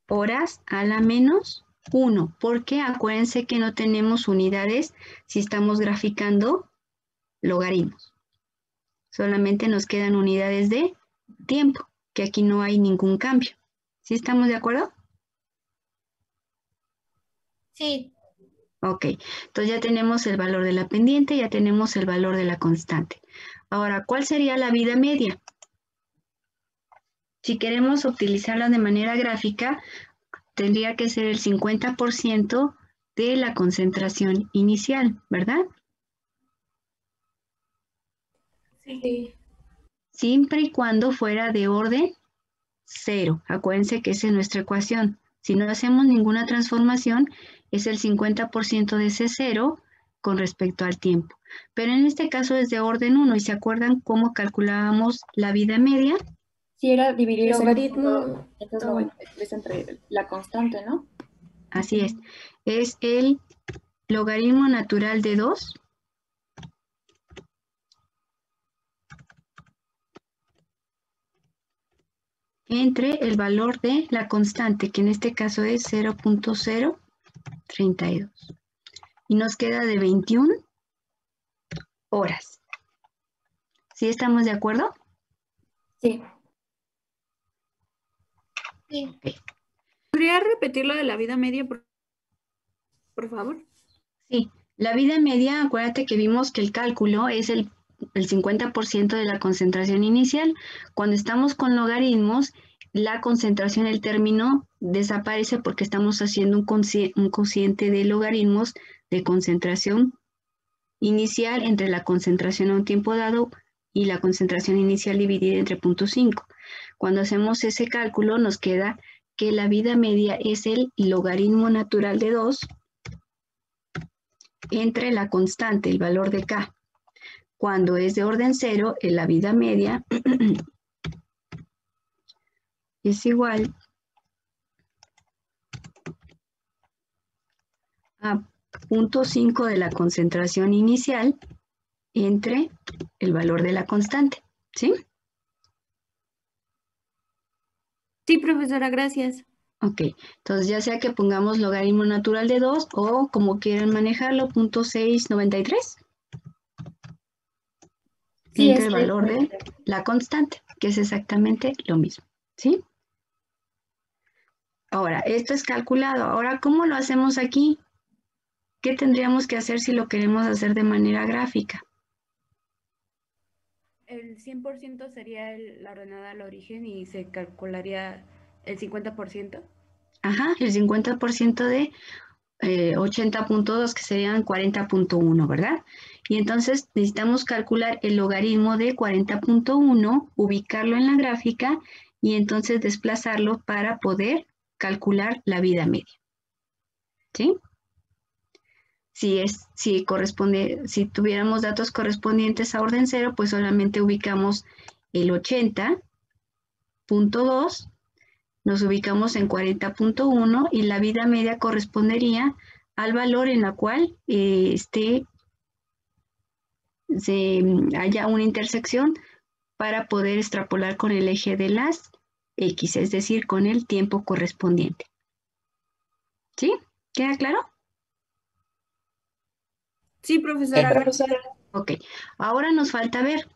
Horas a la menos 1, porque acuérdense que no tenemos unidades si estamos graficando logaritmos. Solamente nos quedan unidades de tiempo, que aquí no hay ningún cambio. ¿Sí estamos de acuerdo? Sí. Ok, entonces ya tenemos el valor de la pendiente, ya tenemos el valor de la constante. Ahora, ¿cuál sería la vida media? Si queremos utilizarla de manera gráfica, tendría que ser el 50% de la concentración inicial, ¿verdad? Sí. Siempre y cuando fuera de orden 0. Acuérdense que esa es nuestra ecuación. Si no hacemos ninguna transformación, es el 50% de ese 0 con respecto al tiempo. Pero en este caso es de orden 1. ¿Y se acuerdan cómo calculábamos la vida media? Si era dividir ese Logaritmo. entre la constante, ¿no? Así es. Es el logaritmo natural de 2 entre el valor de la constante, que en este caso es 0.032. Y nos queda de 21 horas. ¿Sí estamos de acuerdo? Sí. Sí. Okay. ¿Podría repetir lo de la vida media, por favor? Sí, la vida media, acuérdate que vimos que el cálculo es el 50% de la concentración inicial. Cuando estamos con logaritmos, la concentración, el término, desaparece porque estamos haciendo un cociente de logaritmos de concentración inicial entre la concentración a un tiempo dado y la concentración inicial dividida entre 0.5. Cuando hacemos ese cálculo, nos queda que la vida media es el logaritmo natural de 2 entre la constante, el valor de K. Cuando es de orden 0, en la vida media es igual a 0.5 de la concentración inicial entre el valor de la constante, ¿sí? Sí, profesora, gracias. Ok, entonces ya sea que pongamos logaritmo natural de 2 o como quieran manejarlo, 0.693 Sí, entre el valor de la constante, que es exactamente lo mismo, ¿sí? Ahora, esto es calculado. Ahora, ¿cómo lo hacemos aquí? ¿Qué tendríamos que hacer si lo queremos hacer de manera gráfica? El 100% sería la ordenada al origen y se calcularía el 50%. Ajá, el 50% de 80.2, que serían 40.1, ¿verdad? Y entonces necesitamos calcular el logaritmo de 40.1, ubicarlo en la gráfica y entonces desplazarlo para poder calcular la vida media. ¿Sí? Si tuviéramos datos correspondientes a orden 0, pues solamente ubicamos el 80.2, nos ubicamos en 40.1 y la vida media correspondería al valor en la cual haya una intersección para poder extrapolar con el eje de las X, es decir, con el tiempo correspondiente. ¿Sí? ¿Queda claro? Sí, profesora, gracias. Ok, ahora nos falta ver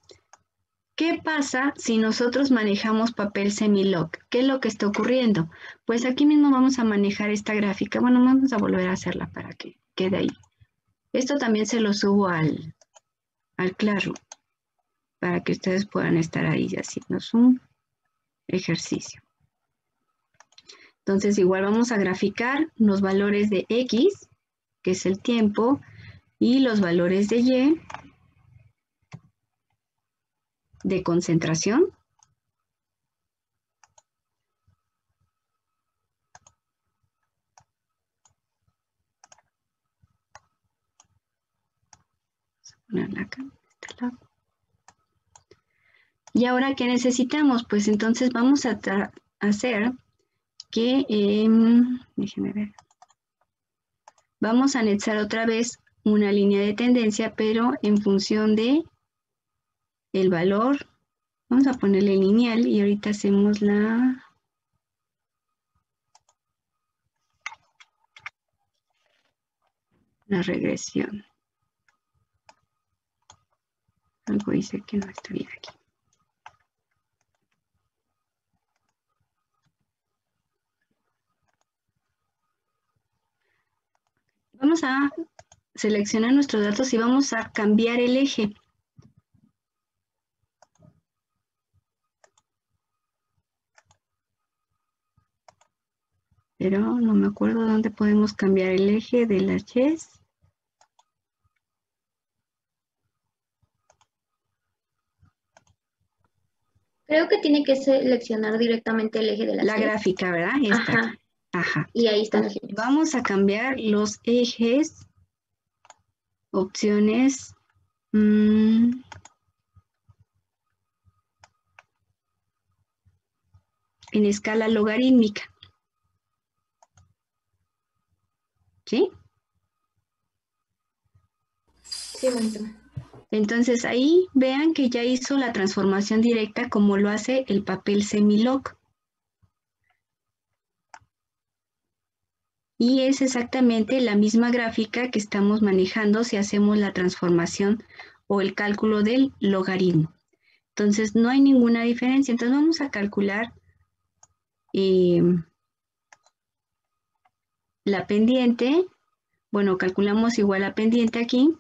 qué pasa si nosotros manejamos papel semilog. ¿Qué es lo que está ocurriendo? Pues aquí mismo vamos a manejar esta gráfica. Bueno, vamos a volver a hacerla para que quede ahí. Esto también se lo subo al Classroom para que ustedes puedan estar ahí haciendo su ejercicio. Entonces igual vamos a graficar los valores de X, que es el tiempo, y los valores de Y, de concentración. Vamos a ponerla acá, de este lado. Y ahora, ¿qué necesitamos? Pues entonces vamos a hacer que, déjenme ver, vamos a anexar otra vez una línea de tendencia, pero en función de el valor. Vamos a ponerle lineal y ahorita hacemos la regresión. Algo dice que no está bien aquí. Vamos a seleccionar nuestros datos y vamos a cambiar el eje. Pero no me acuerdo dónde podemos cambiar el eje de las Ys. Creo que tiene que seleccionar directamente el eje de la gráfica, ¿verdad? Esta. Ajá. Ajá. Y ahí están los ejes. Vamos a cambiar los ejes, opciones, en escala logarítmica. ¿Sí? Sí, maestra. Entonces ahí vean que ya hizo la transformación directa como lo hace el papel Semilog. Y es exactamente la misma gráfica que estamos manejando si hacemos la transformación o el cálculo del logaritmo. Entonces no hay ninguna diferencia. Entonces vamos a calcular la pendiente. Bueno, calculamos igual la pendiente aquí.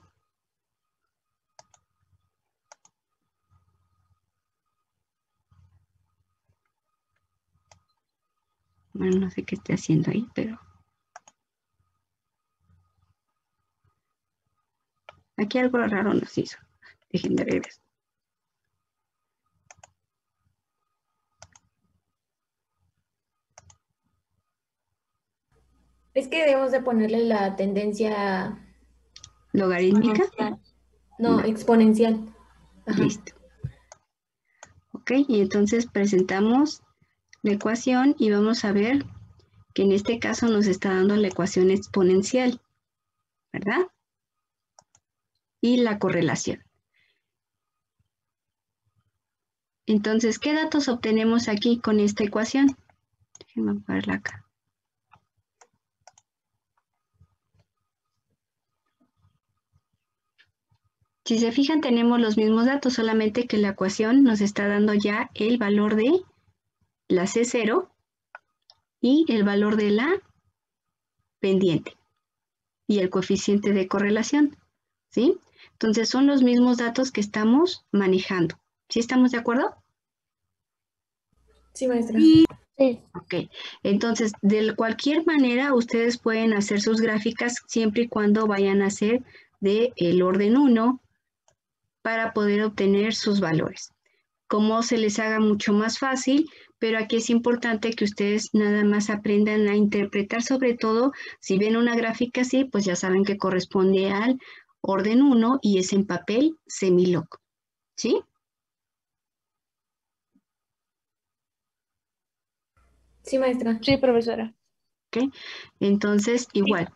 Bueno, no sé qué esté haciendo ahí, pero... Aquí algo raro nos hizo. Dejen de regresar. Es que debemos de ponerle la tendencia... ¿Logarítmica? No, exponencial. Ajá. Listo. Ok, y entonces presentamos la ecuación y vamos a ver que en este caso nos está dando la ecuación exponencial, ¿verdad? Y la correlación. Entonces, ¿qué datos obtenemos aquí con esta ecuación? Déjenme ponerla acá. Si se fijan, tenemos los mismos datos, solamente que la ecuación nos está dando ya el valor de la C0 y el valor de la pendiente y el coeficiente de correlación, ¿sí? Entonces son los mismos datos que estamos manejando. ¿Sí estamos de acuerdo? Sí, maestra. Sí. Ok, entonces de cualquier manera ustedes pueden hacer sus gráficas siempre y cuando vayan a hacer del orden 1 para poder obtener sus valores. Como se les haga mucho más fácil, pero aquí es importante que ustedes nada más aprendan a interpretar, sobre todo si ven una gráfica así, pues ya saben que corresponde al orden 1 y es en papel Semilog, ¿sí? Sí, maestra. Sí, profesora. Ok, entonces igual.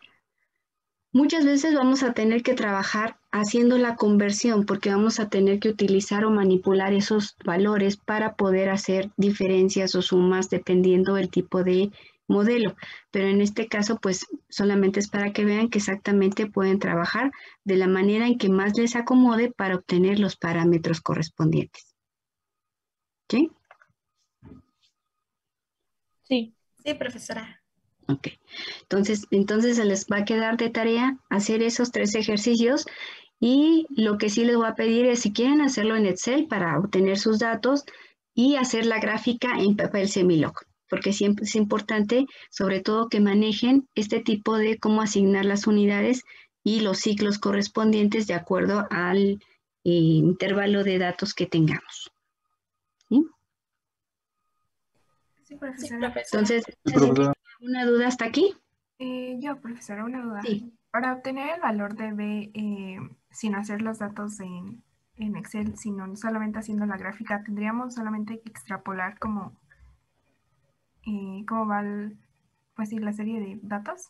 Muchas veces vamos a tener que trabajar haciendo la conversión porque vamos a tener que utilizar o manipular esos valores para poder hacer diferencias o sumas dependiendo del tipo de modelo. Pero en este caso, pues solamente es para que vean que exactamente pueden trabajar de la manera en que más les acomode para obtener los parámetros correspondientes. ¿Sí? Sí. Sí, profesora. Ok, entonces se les va a quedar de tarea hacer esos 3 ejercicios y lo que sí les voy a pedir es si quieren hacerlo en Excel para obtener sus datos y hacer la gráfica en papel Semilog. porque siempre es importante, sobre todo, que manejen este tipo de cómo asignar las unidades y los ciclos correspondientes de acuerdo al intervalo de datos que tengamos. ¿Sí? Sí, profesora. Entonces, Sí, profesora. ¿alguna duda hasta aquí? Yo, profesora, una duda. Sí. Para obtener el valor de B sin hacer los datos en Excel, sino solamente haciendo la gráfica, ¿tendríamos solamente que extrapolar cómo va pues, sí, la serie de datos?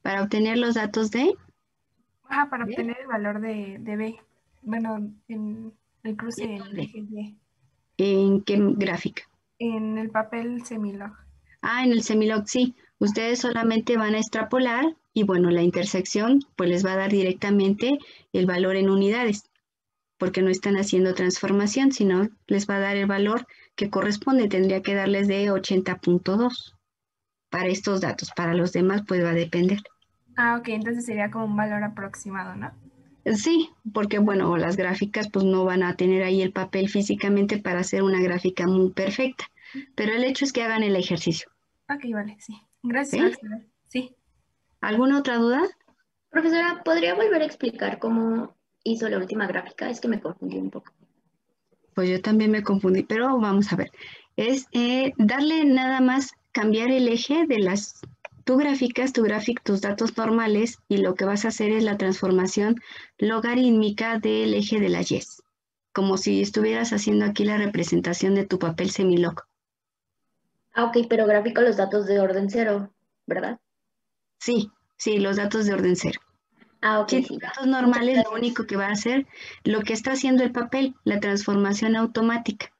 Para obtener los datos de... Ajá, para obtener el valor de B. Bueno, en el cruce en el eje Y. ¿En qué gráfica? En el papel Semilog. Ah, en el Semilog, sí. Ustedes solamente van a extrapolar y bueno, la intersección pues les va a dar directamente el valor en unidades, porque no están haciendo transformación, sino les va a dar el valor que corresponde. Tendría que darles de 80.2 para estos datos. Para los demás pues va a depender. Ah, ok, entonces sería como un valor aproximado, ¿no? Sí, porque bueno, las gráficas pues no van a tener ahí el papel físicamente para hacer una gráfica muy perfecta, pero el hecho es que hagan el ejercicio. Ok, vale, sí. Gracias, ¿Sí? profesora. Sí. ¿Alguna otra duda? Profesora, ¿podría volver a explicar cómo hizo la última gráfica? Es que me confundí un poco. Pues yo también me confundí, pero vamos a ver. Es darle nada más, cambiar el eje de las... Tú graficas tus datos normales y lo que vas a hacer es la transformación logarítmica del eje de las Y, como si estuvieras haciendo aquí la representación de tu papel Semilog. Ah, ok, pero gráfico los datos de orden 0, ¿verdad? Sí, los datos de orden 0. Ah, ok, Sí, sí. datos normales, lo único que va a hacer, lo que está haciendo el papel, la transformación automática.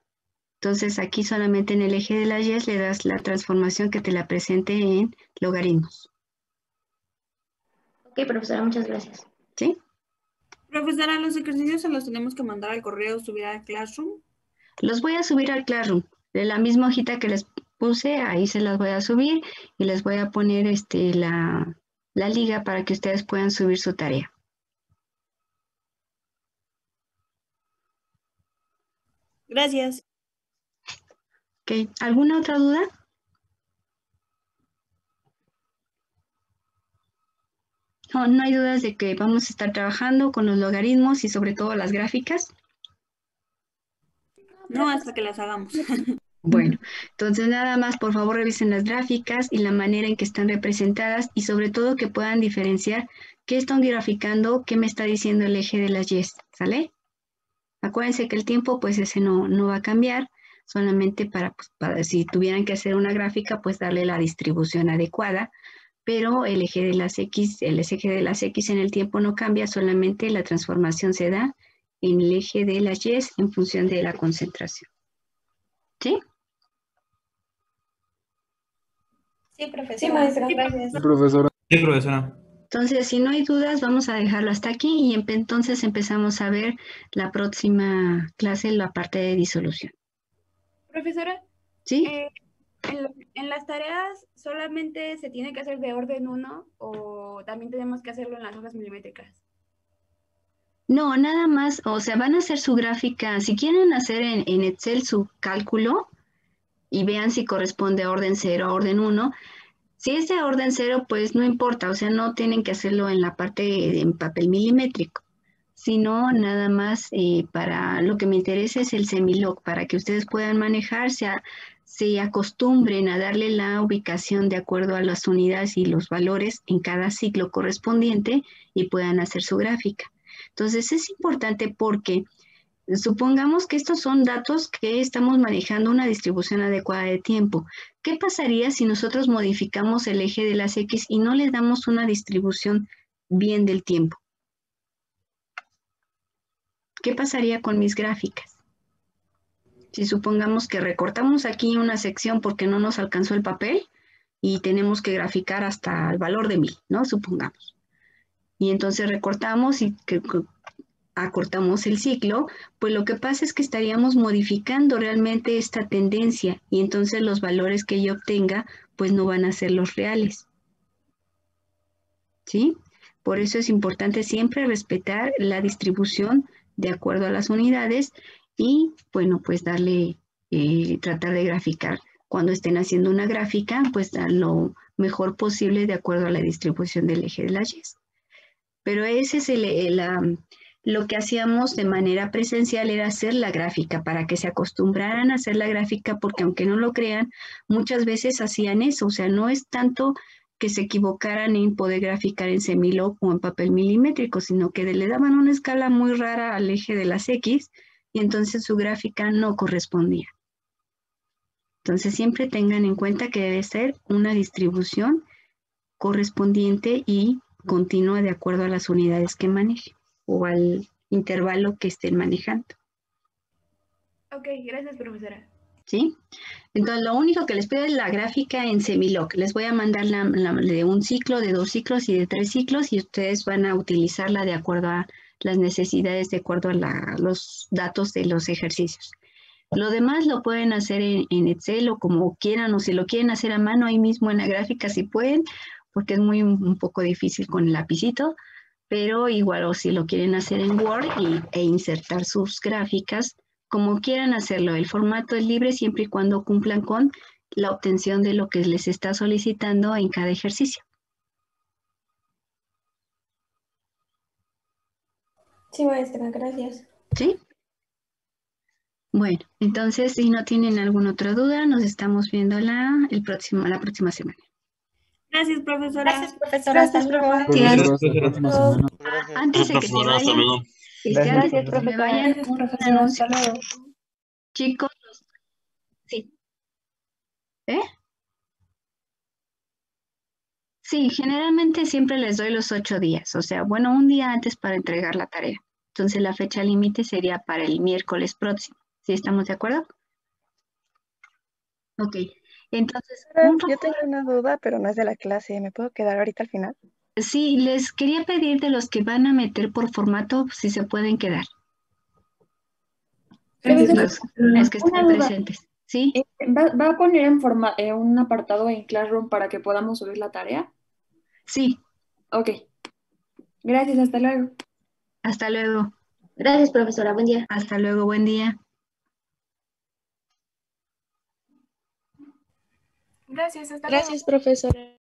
Entonces aquí solamente en el eje de las Y le das la transformación que te la presente en logaritmos. Ok, profesora, muchas gracias. ¿Sí? Profesora, los ejercicios se los tenemos que mandar al correo, subir al Classroom. Los voy a subir al Classroom. De la misma hojita que les puse, ahí se las voy a subir y les voy a poner la liga para que ustedes puedan subir su tarea. Gracias. Ok, ¿alguna otra duda? No hay dudas de que vamos a estar trabajando con los logaritmos y sobre todo las gráficas. No, hasta que las hagamos. Bueno, entonces nada más, por favor, revisen las gráficas y la manera en que están representadas y sobre todo que puedan diferenciar qué están graficando, qué me está diciendo el eje de las Y, ¿sale? Acuérdense que el tiempo, pues ese no va a cambiar, solamente para si tuvieran que hacer una gráfica, pues darle la distribución adecuada, pero el eje de las X en el tiempo no cambia, solamente la transformación se da en el eje de las Y en función de la concentración. ¿Sí? Sí, profesora. Sí, maestra. Gracias. Sí, profesora. Sí, profesora. Entonces, si no hay dudas, vamos a dejarlo hasta aquí y entonces empezamos a ver la próxima clase, la parte de disolución. Profesora, ¿Sí? en las tareas solamente se tiene que hacer de orden 1 o también tenemos que hacerlo en las hojas milimétricas. No, nada más, o sea, van a hacer su gráfica, si quieren hacer en Excel su cálculo y vean si corresponde a orden 0 a orden 1. Si es de orden 0, pues no importa, o sea, no tienen que hacerlo en la parte en papel milimétrico, sino nada más para lo que me interesa es el Semilog, para que ustedes puedan manejarse, se acostumbren a darle la ubicación de acuerdo a las unidades y los valores en cada ciclo correspondiente y puedan hacer su gráfica. Entonces es importante porque supongamos que estos son datos que estamos manejando una distribución adecuada de tiempo. ¿Qué pasaría si nosotros modificamos el eje de las X y no le damos una distribución bien del tiempo? ¿Qué pasaría con mis gráficas? Si supongamos que recortamos aquí una sección porque no nos alcanzó el papel y tenemos que graficar hasta el valor de 1000, ¿no? Supongamos. Y entonces recortamos y acortamos el ciclo, pues lo que pasa es que estaríamos modificando realmente esta tendencia y entonces los valores que yo obtenga pues no van a ser los reales. ¿Sí? Por eso es importante siempre respetar la distribución de acuerdo a las unidades y bueno, pues darle tratar de graficar. Cuando estén haciendo una gráfica, pues a lo mejor posible de acuerdo a la distribución del eje de las Y. Pero ese es lo que hacíamos de manera presencial, era hacer la gráfica, para que se acostumbraran a hacer la gráfica, porque aunque no lo crean, muchas veces hacían eso. O sea, no es tanto que se equivocaran en poder graficar en semilog o en papel milimétrico, sino que le daban una escala muy rara al eje de las X y entonces su gráfica no correspondía. Entonces siempre tengan en cuenta que debe ser una distribución correspondiente y continua de acuerdo a las unidades que manejen o al intervalo que estén manejando. Ok, gracias, profesora. ¿Sí? Entonces lo único que les pido es la gráfica en semilog. Les voy a mandar la de un ciclo, de 2 ciclos y de 3 ciclos y ustedes van a utilizarla de acuerdo a las necesidades, de acuerdo a los datos de los ejercicios. Lo demás lo pueden hacer en Excel o como quieran, o si lo quieren hacer a mano ahí mismo en la gráfica si pueden, porque es un poco difícil con el lapicito, pero igual o si lo quieren hacer en Word e insertar sus gráficas, como quieran hacerlo. El formato es libre siempre y cuando cumplan con la obtención de lo que les está solicitando en cada ejercicio. Sí, maestra, gracias. ¿Sí? Bueno, entonces, si no tienen alguna otra duda, nos estamos viendo la próxima semana. Gracias, profesora. Gracias, profesora. Hasta luego. Antes de que se vayan, antes de que se me vayan, un anuncio. Chicos, sí. Sí, generalmente siempre les doy los 8 días, o sea, bueno, un día antes para entregar la tarea. Entonces la fecha límite sería para el miércoles próximo. ¿Sí estamos de acuerdo? Ok, entonces... Yo tengo una duda, pero no es de la clase. ¿Me puedo quedar ahorita al final? Sí, les quería pedir de los que van a meter por formato, si se pueden quedar. Los que estén presentes. ¿Sí? ¿Va a poner en un apartado en Classroom para que podamos subir la tarea? Sí. Ok. Gracias, hasta luego. Hasta luego. Gracias, profesora. Buen día. Hasta luego, buen día. Gracias, hasta luego. Gracias, profesora.